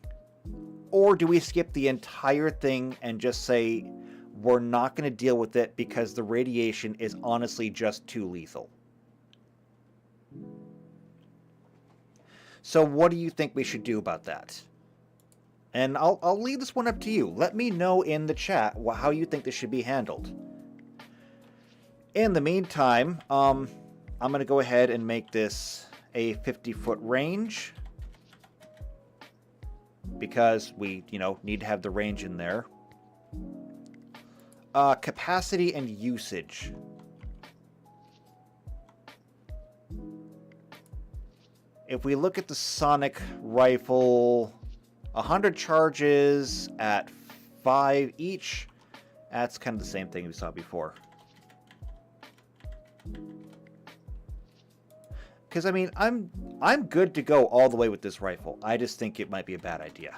Speaker 1: Or do we skip the entire thing and just say we're not going to deal with it because the radiation is honestly just too lethal? So what do you think we should do about that? And I'll leave this one up to you. Let me know in the chat how you think this should be handled. In the meantime, I'm going to go ahead and make this a 50-foot range, because we, need to have the range in there. Capacity and usage. If we look at the sonic rifle, 100 charges at 5 each. That's kind of the same thing we saw before. Because, I'm good to go all the way with this rifle. I just think it might be a bad idea.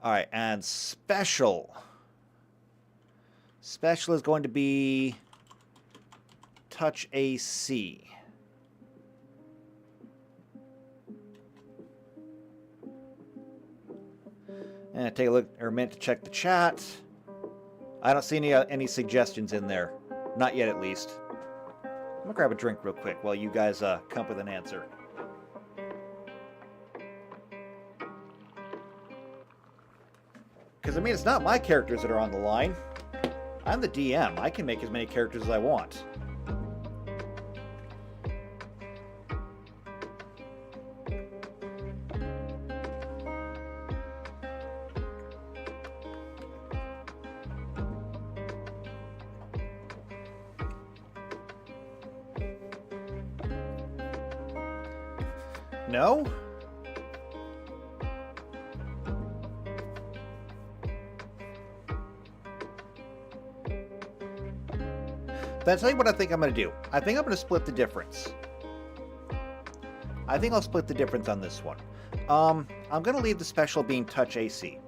Speaker 1: Alright, and special. Special is going to be touch AC. And take a look, or a minute to check the chat. I don't see any suggestions in there. Not yet, at least. I'm gonna grab a drink real quick while you guys come up with an answer. Because, it's not my characters that are on the line. I'm the DM. I can make as many characters as I want. No? Then I'll tell you what I think I'm going to do. I think I'm going to split the difference. I think I'll split the difference on this one. I'm going to leave the special being touch AC.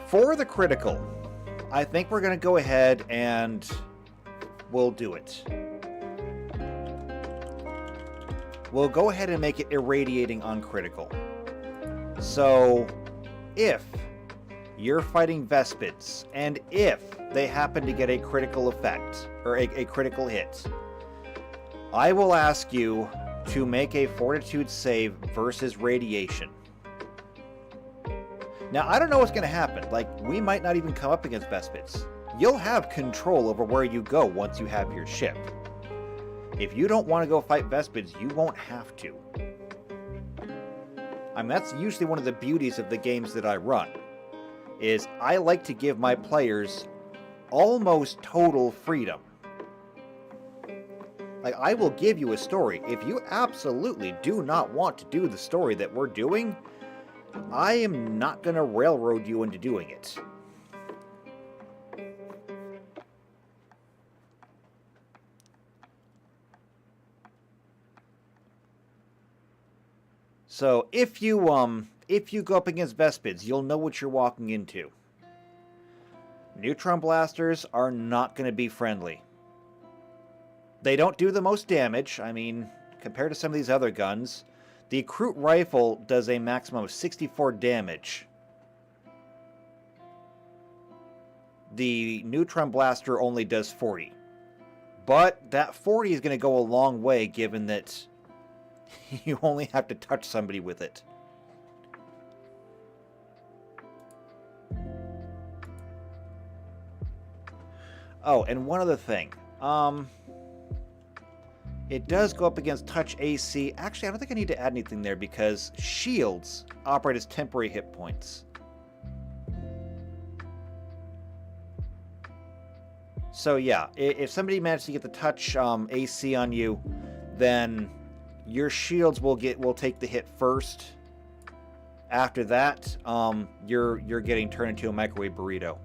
Speaker 1: For the critical, I think we're going to go ahead and we'll do it. We'll go ahead and make it irradiating on critical. So, if you're fighting Vespids, and if they happen to get a critical effect, or a critical hit, I will ask you to make a fortitude save versus radiation. Now, I don't know what's going to happen. We might not even come up against Vespids. You'll have control over where you go once you have your ship. If you don't want to go fight Vespids, you won't have to. That's usually one of the beauties of the games that I run, is I like to give my players almost total freedom. I will give you a story. If you absolutely do not want to do the story that we're doing, I am not going to railroad you into doing it. So if you go up against Vespids, you'll know what you're walking into. Neutron blasters are not going to be friendly. They don't do the most damage. I mean, compared to some of these other guns, the Kroot rifle does a maximum of 64 damage. The neutron blaster only does 40. But that 40 is going to go a long way, given that you only have to touch somebody with it. Oh, and one other thing. It does go up against touch AC. Actually, I don't think I need to add anything there because shields operate as temporary hit points. So yeah, if somebody manages to get the touch AC on you, then your shields will take the hit first. After that, you're getting turned into a microwave burrito.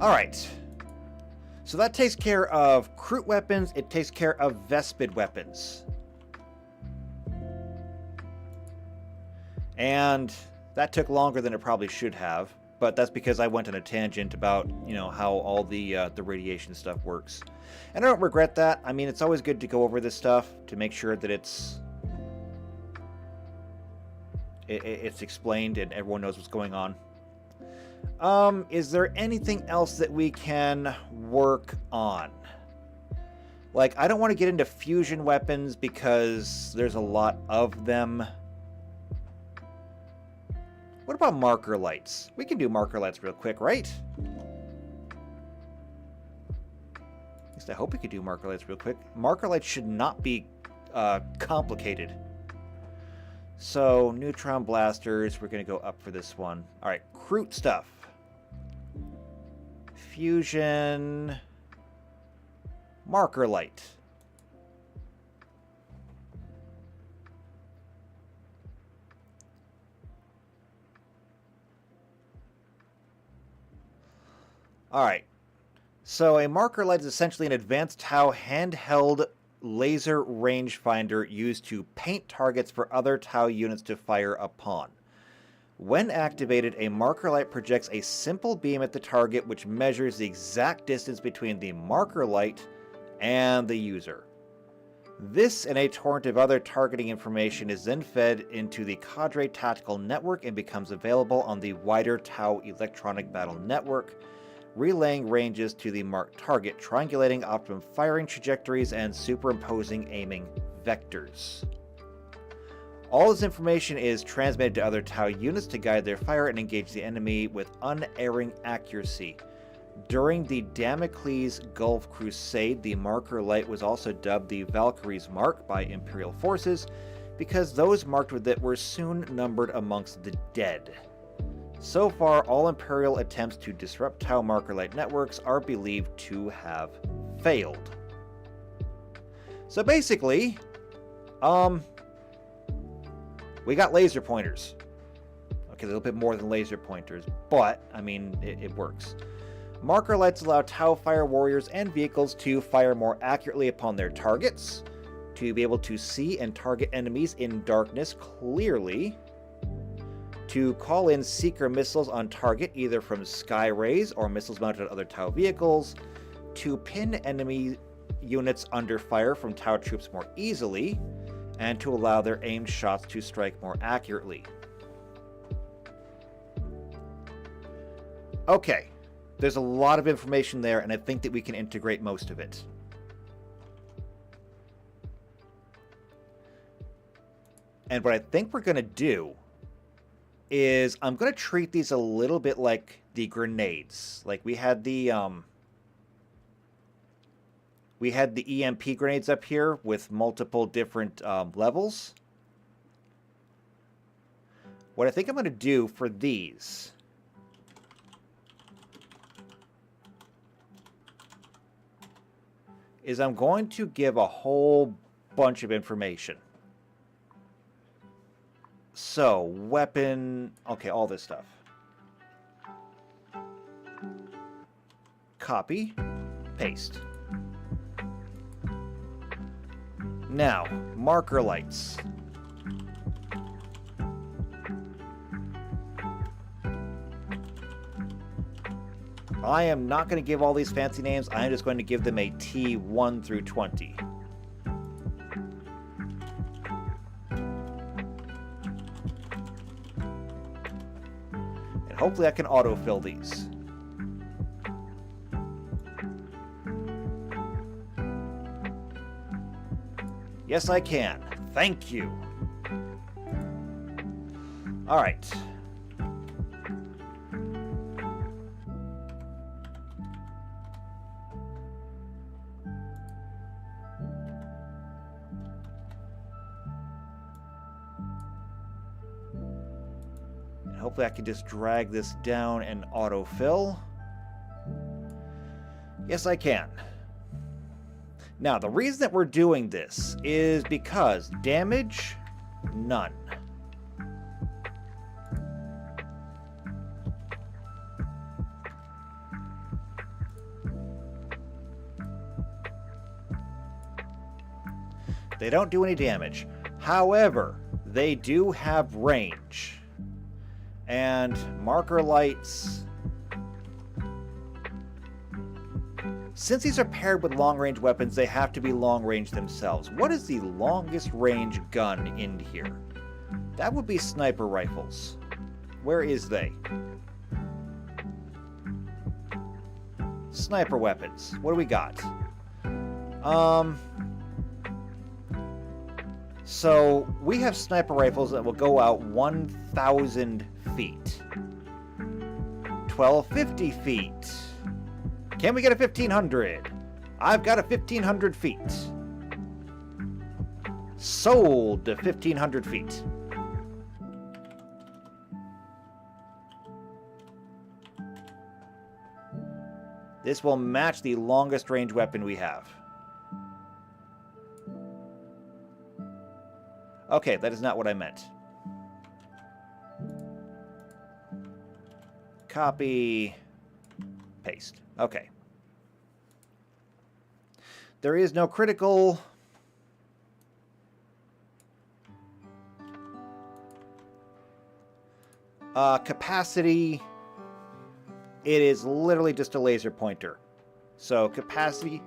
Speaker 1: Alright, so that takes care of Kroot weapons, it takes care of Vespid weapons. And that took longer than it probably should have, but that's because I went on a tangent about, you know, how all the radiation stuff works. And I don't regret that. I mean, it's always good to go over this stuff to make sure that it's explained and everyone knows what's going on. Is there anything else that we can work on? Like, I don't want to get into fusion weapons because there's a lot of them. What about marker lights? We can do marker lights real quick, right? At least I hope we could do marker lights real quick. Marker lights should not be complicated. So, neutron blasters, we're going to go up for this one. Alright, Kroot stuff. Fusion. Marker light. Alright. So, a marker light is essentially an advanced Tau handheld laser rangefinder used to paint targets for other Tau units to fire upon. When activated, a marker light projects a simple beam at the target which measures the exact distance between the marker light and the user. This and a torrent of other targeting information is then fed into the Cadre Tactical Network and becomes available on the wider Tau Electronic Battle Network, relaying ranges to the marked target, triangulating optimum firing trajectories, and superimposing aiming vectors. All this information is transmitted to other Tau units to guide their fire and engage the enemy with unerring accuracy. During the Damocles Gulf Crusade, the marker light was also dubbed the Valkyrie's Mark by Imperial forces because those marked with it were soon numbered amongst the dead. So far, all Imperial attempts to disrupt Tau marker light networks are believed to have failed. So basically, we got laser pointers. Okay, a little bit more than laser pointers, but, I mean, it works. Marker lights allow Tau fire warriors and vehicles to fire more accurately upon their targets, to be able to see and target enemies in darkness clearly, to call in seeker missiles on target either from sky rays or missiles mounted on other Tau vehicles, to pin enemy units under fire from Tau troops more easily, and to allow their aimed shots to strike more accurately. Okay, there's a lot of information there, and I think that we can integrate most of it. And what I think we're going to do is I'm going to treat these a little bit like the grenades. Like we had the EMP grenades up here with multiple different levels. What I think I'm going to do for these is I'm going to give a whole bunch of information. So, weapon... Okay, all this stuff. Copy. Paste. Now, marker lights. I am not going to give all these fancy names. I am just going to give them a T1 through 20. And hopefully I can autofill these. Yes, I can. Thank you. All right. And hopefully I can just drag this down and autofill. Yes, I can. Now, the reason that we're doing this is because damage, none. They don't do any damage. However, they do have range. And marker lights... Since these are paired with long-range weapons, they have to be long-range themselves. What is the longest range gun in here? That would be sniper rifles. Where is they? Sniper weapons. What do we got? So, we have sniper rifles that will go out 1,000 feet. 1,250 feet. Can we get a 1,500? I've got a 1,500 feet. Sold to 1,500 feet. This will match the longest range weapon we have. Okay, that is not what I meant. Copy. Paste. Okay. There is no critical. Capacity. It is literally just a laser pointer. So capacity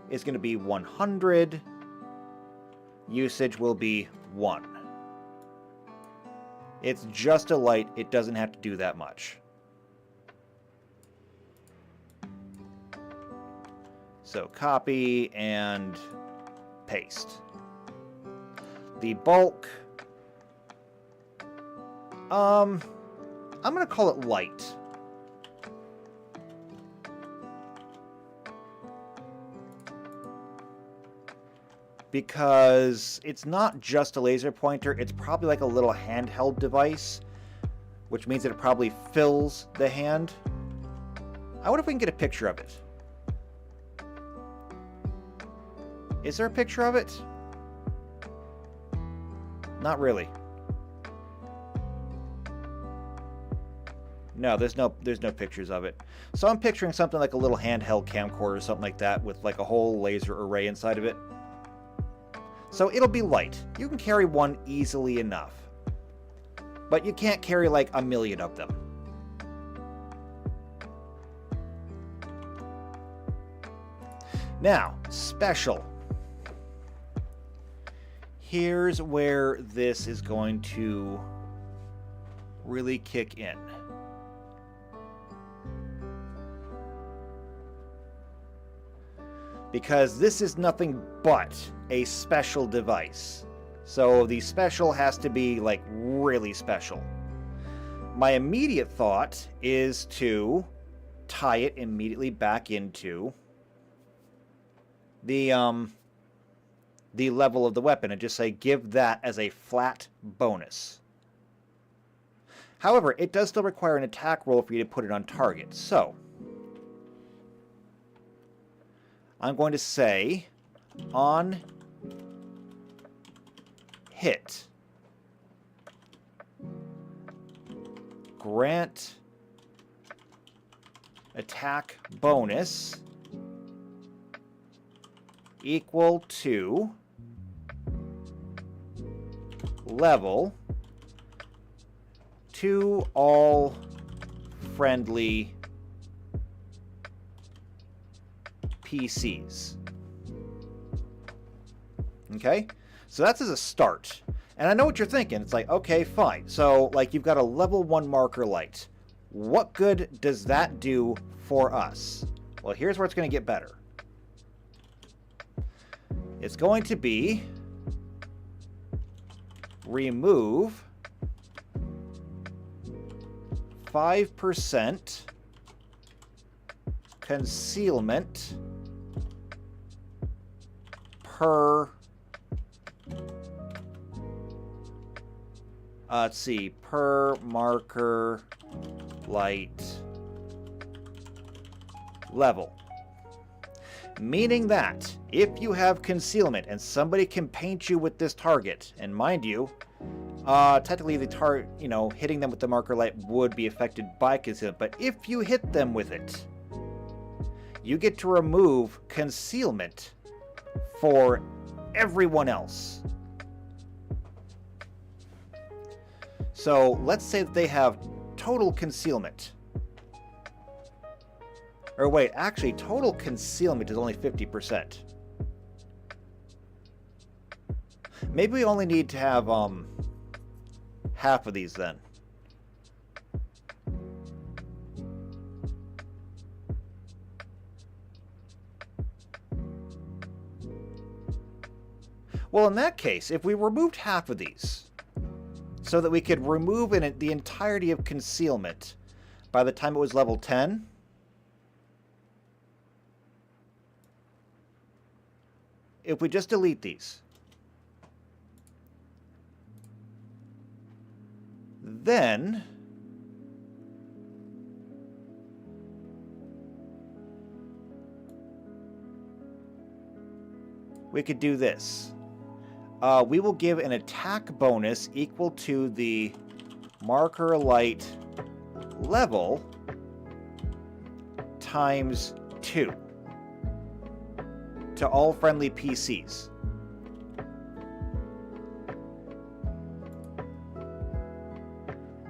Speaker 1: is going to be 100. Usage will be 1. It's just a light. It doesn't have to do that much. So copy and paste. The bulk. I'm going to call it light. Because it's not just a laser pointer, it's probably like a little handheld device, which means that it probably fills the hand. I wonder if we can get a picture of it. Is there a picture of it? Not really. No, there's no pictures of it. So I'm picturing something like a little handheld camcorder or something like that with like a whole laser array inside of it. So it'll be light. You can carry one easily enough. But you can't carry like a million of them. Now, special. Here's where this is going to really kick in. Because this is nothing but a special device. So the special has to be like really special. My immediate thought is to tie it immediately back into the level of the weapon and just say give that as a flat bonus. However, it does still require an attack roll for you to put it on target. So I'm going to say on hit, grant attack bonus equal to level to all friendly PCs. Okay? So that's as a start. And I know what you're thinking. It's like, okay, fine. So, like, you've got a level 1 marker light. What good does that do for us? Well, here's where it's going to get better. It's going to be remove 5% concealment per, let's see, per marker light level. Meaning that if you have concealment and somebody can paint you with this target, and mind you, technically the target, hitting them with the marker light would be affected by concealment, but if you hit them with it, you get to remove concealment for everyone else. So let's say that they have total concealment. Or wait, actually, total concealment is only 50%. Maybe we only need to have half of these then. Well, in that case, if we removed half of these, so that we could remove the entirety of concealment by the time it was level 10, if we just delete these, then we could do this. We will give an attack bonus equal to the marker light level times 2 to all friendly PCs.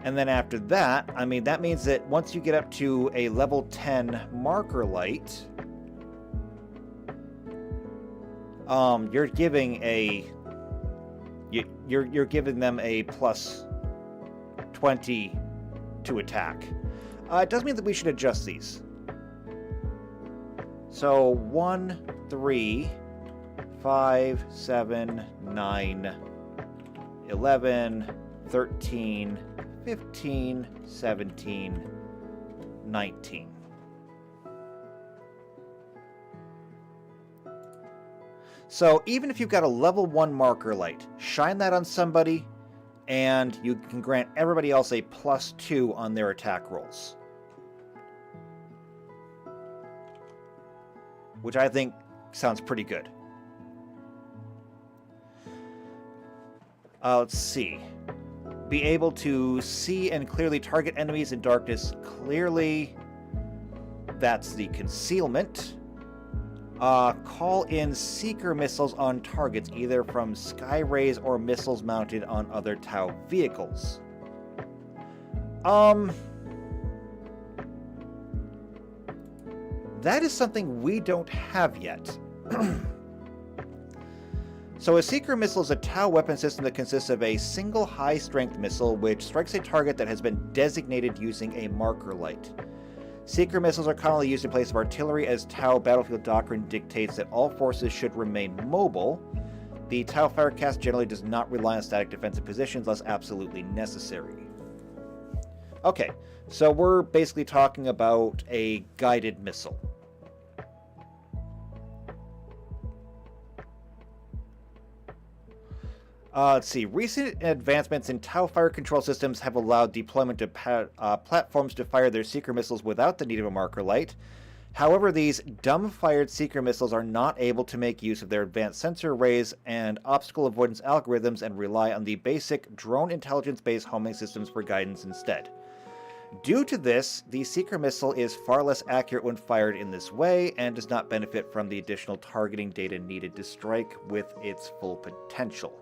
Speaker 1: And then after that, I mean, that means that once you get up to a level 10 marker light, you're giving you're giving them a plus 20 to attack. It does mean that we should adjust these. So 1, 3, 5, 7, 9, 11, 13, 15, 17, 19. So even if you've got a level 1 marker light, shine that on somebody, and you can grant everybody else a plus 2 on their attack rolls. Which I think sounds pretty good. Let's see. Be able to see and clearly target enemies in darkness clearly. That's the concealment. Call in seeker missiles on targets, either from sky rays or missiles mounted on other Tau vehicles. That is something we don't have yet. So a seeker missile is a Tau weapon system that consists of a single high-strength missile which strikes a target that has been designated using a marker light. Seeker missiles are commonly used in place of artillery, as Tau battlefield doctrine dictates that all forces should remain mobile. The Tau Firecast generally does not rely on static defensive positions unless absolutely necessary. Okay, so we're basically talking about a guided missile. Let's see. Recent advancements in Tau fire control systems have allowed deployment of platforms to fire their seeker missiles without the need of a marker light. However, these dumb-fired seeker missiles are not able to make use of their advanced sensor arrays and obstacle avoidance algorithms and rely on the basic drone intelligence-based homing systems for guidance instead. Due to this, the seeker missile is far less accurate when fired in this way and does not benefit from the additional targeting data needed to strike with its full potential.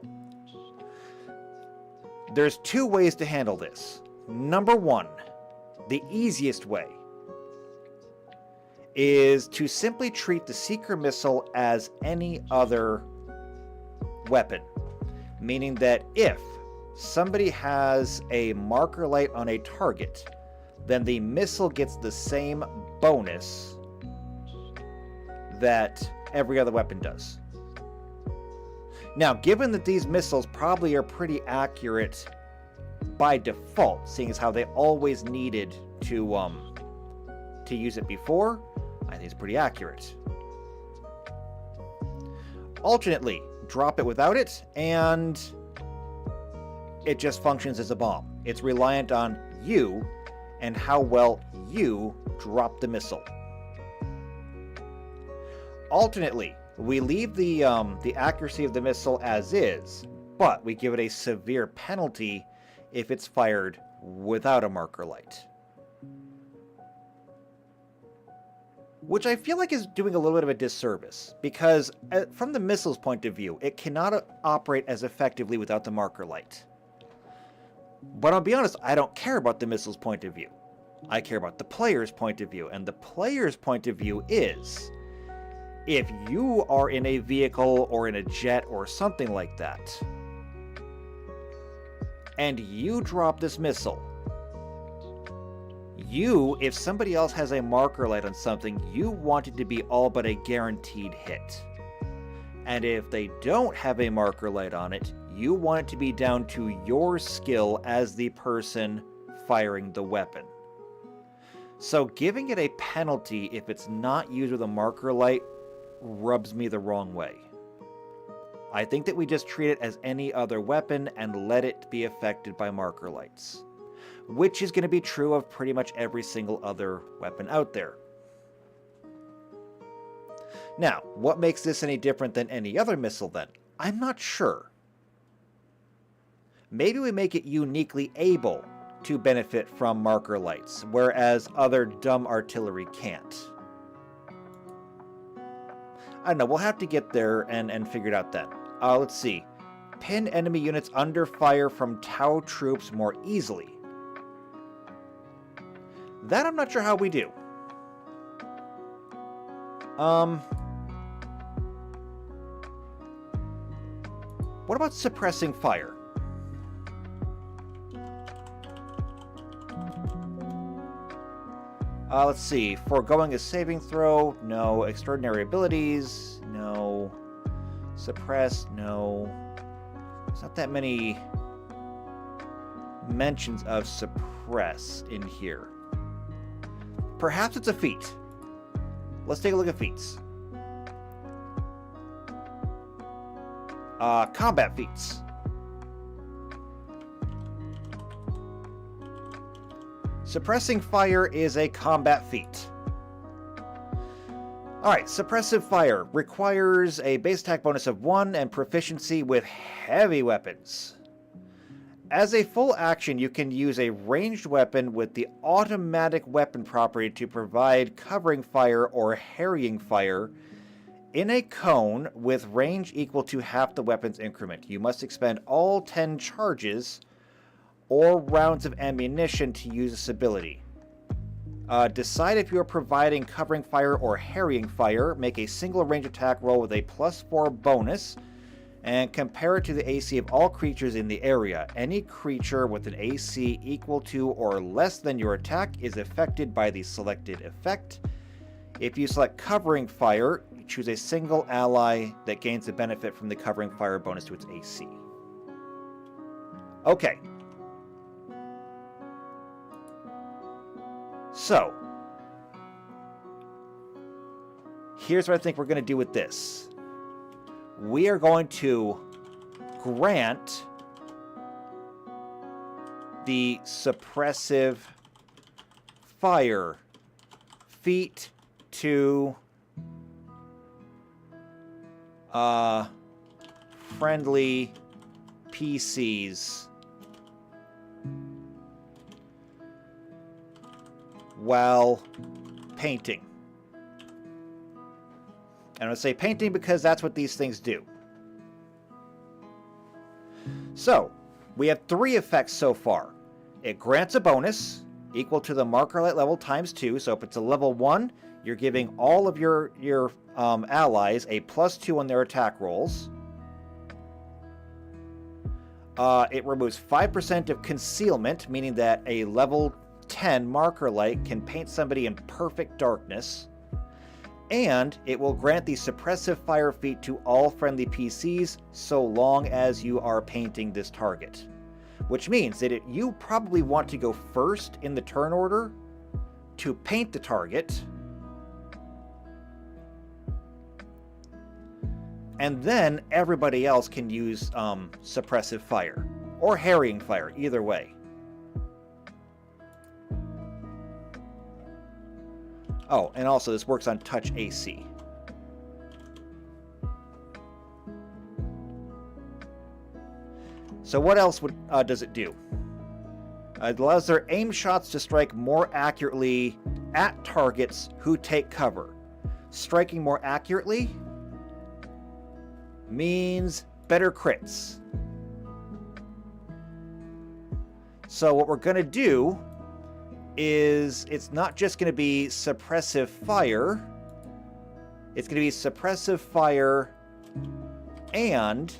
Speaker 1: There's two ways to handle this. Number one, the easiest way, is to simply treat the Seeker Missile as any other weapon. Meaning that if somebody has a marker light on a target, then the missile gets the same bonus that every other weapon does. Now, given that these missiles probably are pretty accurate by default, seeing as how they always needed to use it before, I think it's pretty accurate. Alternately, drop it without it, and it just functions as a bomb. It's reliant on you and how well you drop the missile. Alternately, we leave the accuracy of the missile as is, but we give it a severe penalty if it's fired without a marker light. Which I feel like is doing a little bit of a disservice, because from the missile's point of view, it cannot operate as effectively without the marker light. But I'll be honest, I don't care about the missile's point of view. I care about the player's point of view, and the player's point of view is, if you are in a vehicle or in a jet or something like that, and you drop this missile, if somebody else has a marker light on something, you want it to be all but a guaranteed hit. And if they don't have a marker light on it, you want it to be down to your skill as the person firing the weapon. So giving it a penalty if it's not used with a marker light rubs me the wrong way. I think that we just treat it as any other weapon and let it be affected by marker lights, which is going to be true of pretty much every single other weapon out there. Now, what makes this any different than any other missile then? I'm not sure. Maybe we make it uniquely able to benefit from marker lights, whereas other dumb artillery can't. I don't know, we'll have to get there and figure it out then. Let's see. Pin enemy units under fire from Tau troops more easily. That I'm not sure how we do. What about suppressing fire? Let's see. Foregoing a saving throw, no. Extraordinary abilities, no. Suppress, no. There's not that many mentions of suppress in here. Perhaps it's a feat. Let's take a look at feats. Combat feats. Suppressing fire is a combat feat. Alright, suppressive fire requires a base attack bonus of 1 and proficiency with heavy weapons. As a full action, you can use a ranged weapon with the automatic weapon property to provide covering fire or harrying fire in a cone with range equal to half the weapon's increment. You must expend all 10 charges or rounds of ammunition to use this ability. Decide if you are providing covering fire or harrying fire. Make a single range attack roll with a +4 bonus and compare it to the AC of all creatures in the area. Any creature with an AC equal to or less than your attack is affected by the selected effect. If you select covering fire, choose a single ally that gains the benefit from the covering fire bonus to its AC. Okay. So, here's what I think we're going to do with this. We are going to grant the suppressive fire feat to friendly PCs while painting. I'm going to say painting because that's what these things do. So, we have 3 effects so far. It grants a bonus equal to the marker light level times 2. So if it's a level 1, you're giving all of your allies a +2 on their attack rolls. It removes 5% of concealment, meaning that a level 10 marker light can paint somebody in perfect darkness. And it will grant the suppressive fire feat to all friendly PCs so long as you are painting this target. Which means that you probably want to go first in the turn order to paint the target. And then everybody else can use suppressive fire or harrying fire, either way. Oh, and also this works on touch AC. So what else does it do? It allows their aim shots to strike more accurately at targets who take cover. Striking more accurately means better crits. So what we're going to do is it's not just going to be suppressive fire. It's going to be suppressive fire and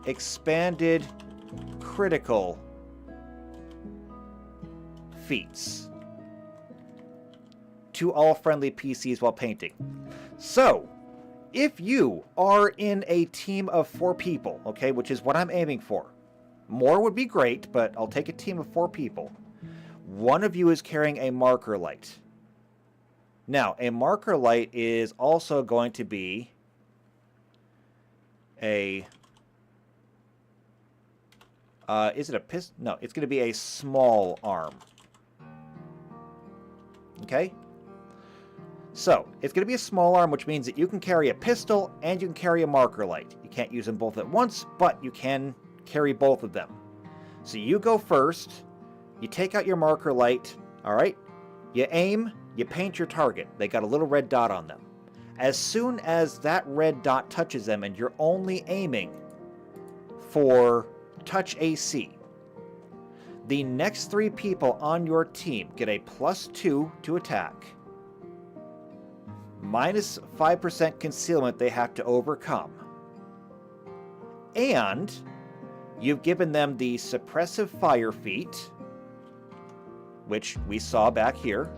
Speaker 1: expanded critical feats to all friendly PCs while painting. So, if you are in a team of 4 people, okay, which is what I'm aiming for. More would be great, but I'll take a team of 4 people. One of you is carrying a marker light. Now, a marker light is also going to be a... is it a pistol? No, it's going to be a small arm. Okay? So, it's going to be a small arm, which means that you can carry a pistol and you can carry a marker light. You can't use them both at once, but you can carry both of them. So you go first, you take out your marker light, alright? You aim, you paint your target. They got a little red dot on them. As soon as that red dot touches them and you're only aiming for touch AC, the next 3 people on your team get a +2 to attack, minus 5% concealment they have to overcome, and you've given them the suppressive fire feat, which we saw back here,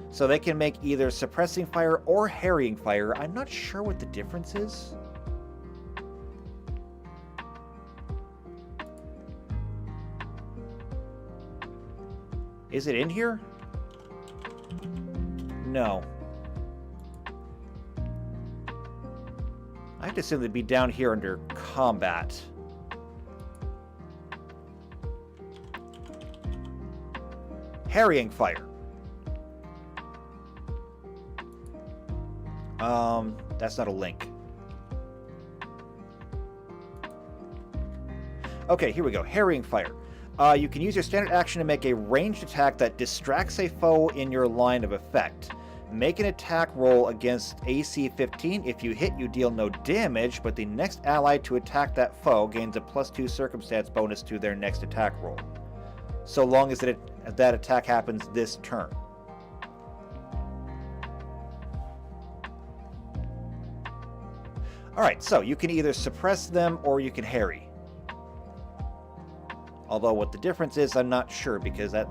Speaker 1: so they can make either suppressing fire or harrying fire. I'm not sure what the difference is. Is it in here? No. I have to assume it'd be down here under combat. Harrying fire. That's not a link. Okay, here we go. Harrying fire. You can use your standard action to make a ranged attack that distracts a foe in your line of effect. Make an attack roll against AC 15. If you hit, you deal no damage, but the next ally to attack that foe gains a +2 circumstance bonus to their next attack roll, so long as that attack happens this turn. Alright, so you can either suppress them or you can harry. Although what the difference is, I'm not sure, because that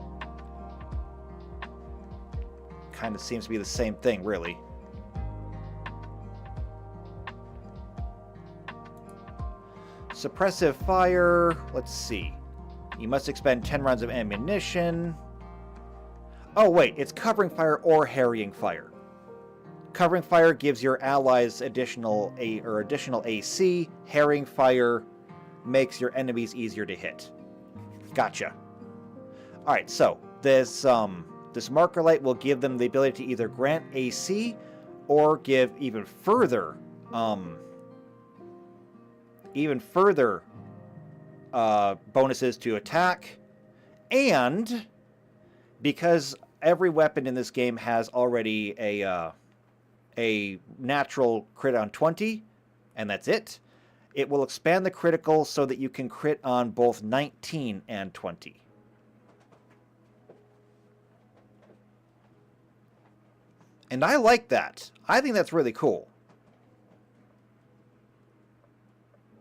Speaker 1: kind of seems to be the same thing, really. Suppressive fire, let's see. You must expend 10 rounds of ammunition. Oh wait, it's covering fire or harrying fire. Covering fire gives your allies additional AC. Harrying fire makes your enemies easier to hit. Gotcha. Alright, so this marker light will give them the ability to either grant AC or give even further bonuses to attack. And because every weapon in this game has already a natural crit on 20, and that's it, it will expand the critical so that you can crit on both 19 and 20. And I like that. I think that's really cool.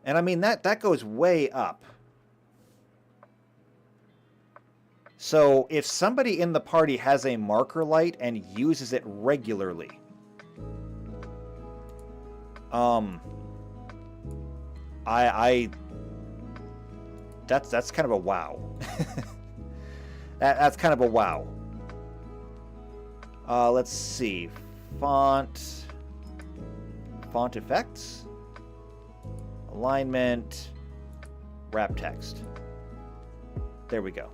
Speaker 1: And I mean, that goes way up. So if somebody in the party has a marker light and uses it regularly, that's kind of a wow. That's kind of a wow. Let's see, font effects, alignment, wrap text. There we go.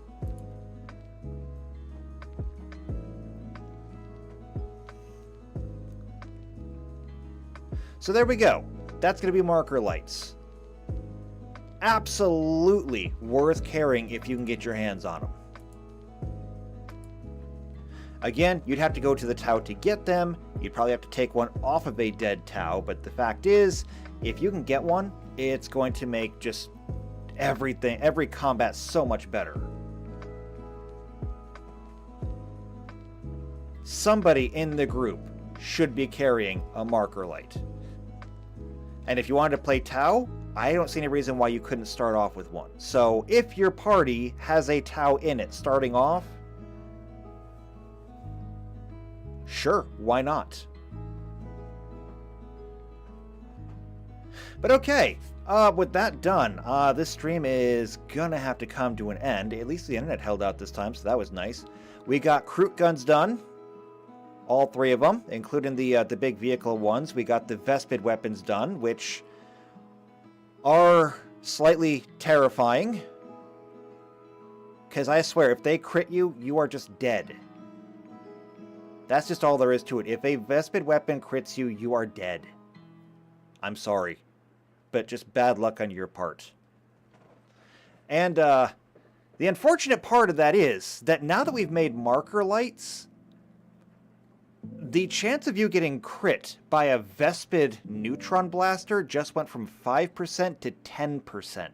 Speaker 1: So there we go. That's going to be marker lights. Absolutely worth carrying if you can get your hands on them. Again, you'd have to go to the Tau to get them. You'd probably have to take one off of a dead Tau, but the fact is, if you can get one, it's going to make just everything, every combat so much better. Somebody in the group should be carrying a marker light. And if you wanted to play Tau, I don't see any reason why you couldn't start off with one. So if your party has a Tau in it starting off, sure, why not? But okay, with that done, this stream is gonna have to come to an end. At least the internet held out this time, so that was nice. We got Kroot guns done. All three of them, including the big vehicle ones. We got the Vespid weapons done, which are slightly terrifying. Because I swear, if they crit you, you are just dead. That's just all there is to it. If a Vespid weapon crits you, you are dead. I'm sorry. But just bad luck on your part. And the unfortunate part of that is that now that we've made marker lights, the chance of you getting crit by a Vespid neutron blaster just went from 5% to 10%.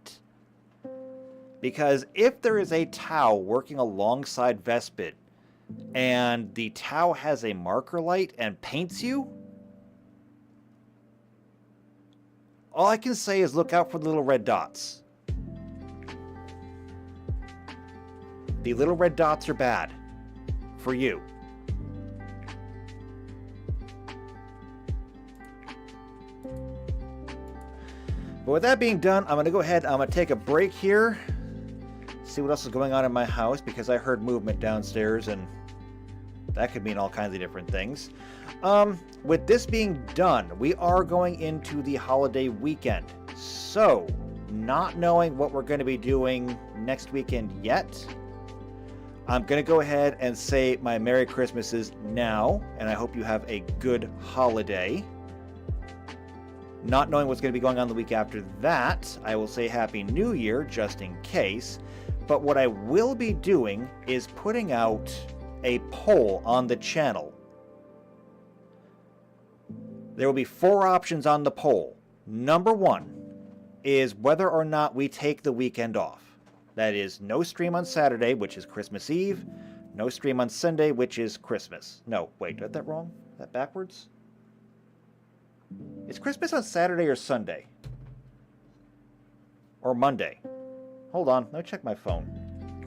Speaker 1: Because if there is a Tau working alongside Vespid, and the Tau has a marker light and paints you, all I can say is look out for the little red dots. The little red dots are bad for you. But with that being done, I'm going to go ahead, I'm going to take a break here, see what else is going on in my house, because I heard movement downstairs, and that could mean all kinds of different things. With this being done, we are going into the holiday weekend. So, not knowing what we're going to be doing next weekend yet, I'm going to go ahead and say my Merry Christmases now, and I hope you have a good holiday. Not knowing what's going to be going on the week after that, I will say Happy New Year just in case. But what I will be doing is putting out a poll on the channel. There will be 4 options on the poll. Number 1 is whether or not we take the weekend off. That is, no stream on Saturday, which is Christmas Eve. No stream on Sunday, which is Christmas. No, wait, did I get that wrong? Is that backwards? Is Christmas on Saturday or Sunday? Or Monday? Hold on, let me check my phone.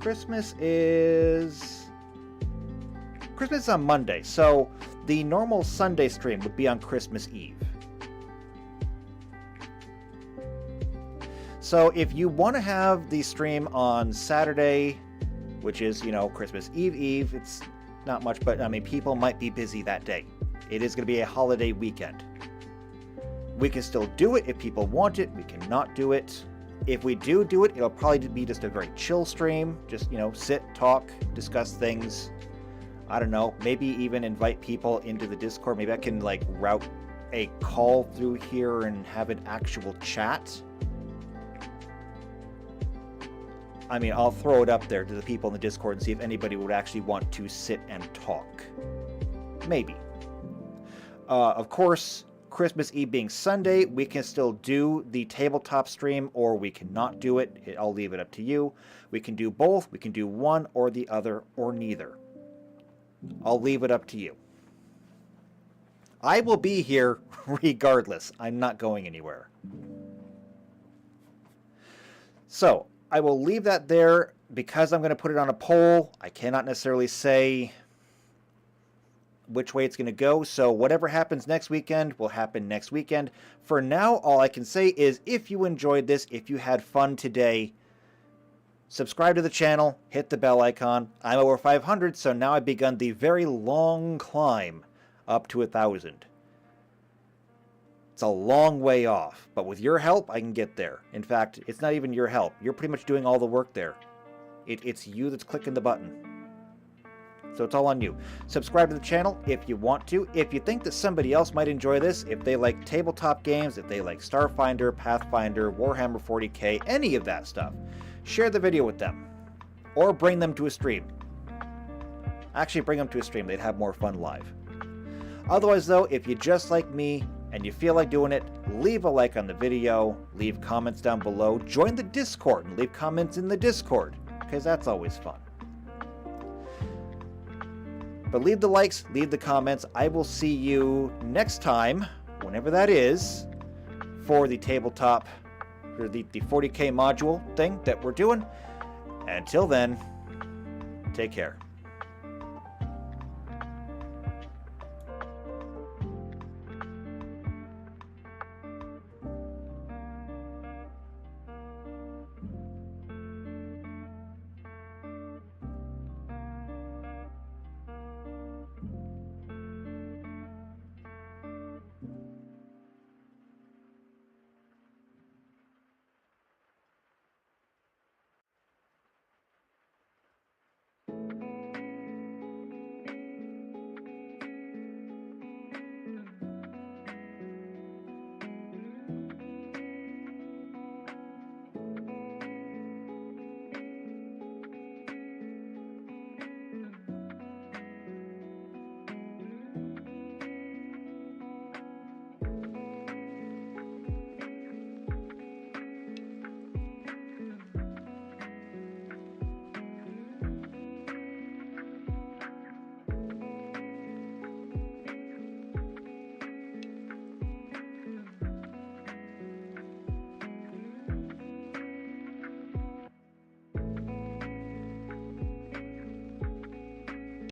Speaker 1: Christmas is on Monday, so the normal Sunday stream would be on Christmas Eve. So if you want to have the stream on Saturday, which is, you know, Christmas Eve, it's not much, but I mean, people might be busy that day. It is going to be a holiday weekend. We can still do it if people want it. We cannot do it. If we do it, it'll probably be just a very chill stream. Just, you know, sit, talk, discuss things. I don't know, maybe even invite people into the Discord. Maybe I can, like, route a call through here and have an actual chat. I mean, I'll throw it up there to the people in the Discord and see if anybody would actually want to sit and talk. Maybe. Of course, Christmas Eve being Sunday, we can still do the tabletop stream, or we cannot do it. I'll leave it up to you. We can do both. We can do one or the other, or neither. I'll leave it up to you. I will be here regardless. I'm not going anywhere. So, I will leave that there because I'm going to put it on a poll. I cannot necessarily say which way it's going to go, so whatever happens next weekend will happen next weekend. For now, all I can say is if you enjoyed this, if you had fun today, subscribe to the channel, hit the bell icon. I'm over 500, so now I've begun the very long climb up to 1,000. It's a long way off, but with your help, I can get there. In fact, it's not even your help. You're pretty much doing all the work there. It's you that's clicking the button. So it's all on you. Subscribe to the channel if you want to. If you think that somebody else might enjoy this, if they like tabletop games, if they like Starfinder, Pathfinder, Warhammer 40k, any of that stuff, share the video with them. Or bring them to a stream. Actually, bring them to a stream. They'd have more fun live. Otherwise, though, if you just like me and you feel like doing it, leave a like on the video, leave comments down below, join the Discord and leave comments in the Discord, because that's always fun. But leave the likes, leave the comments. I will see you next time, whenever that is, for the tabletop, or the 40k module thing that we're doing. Until then, take care.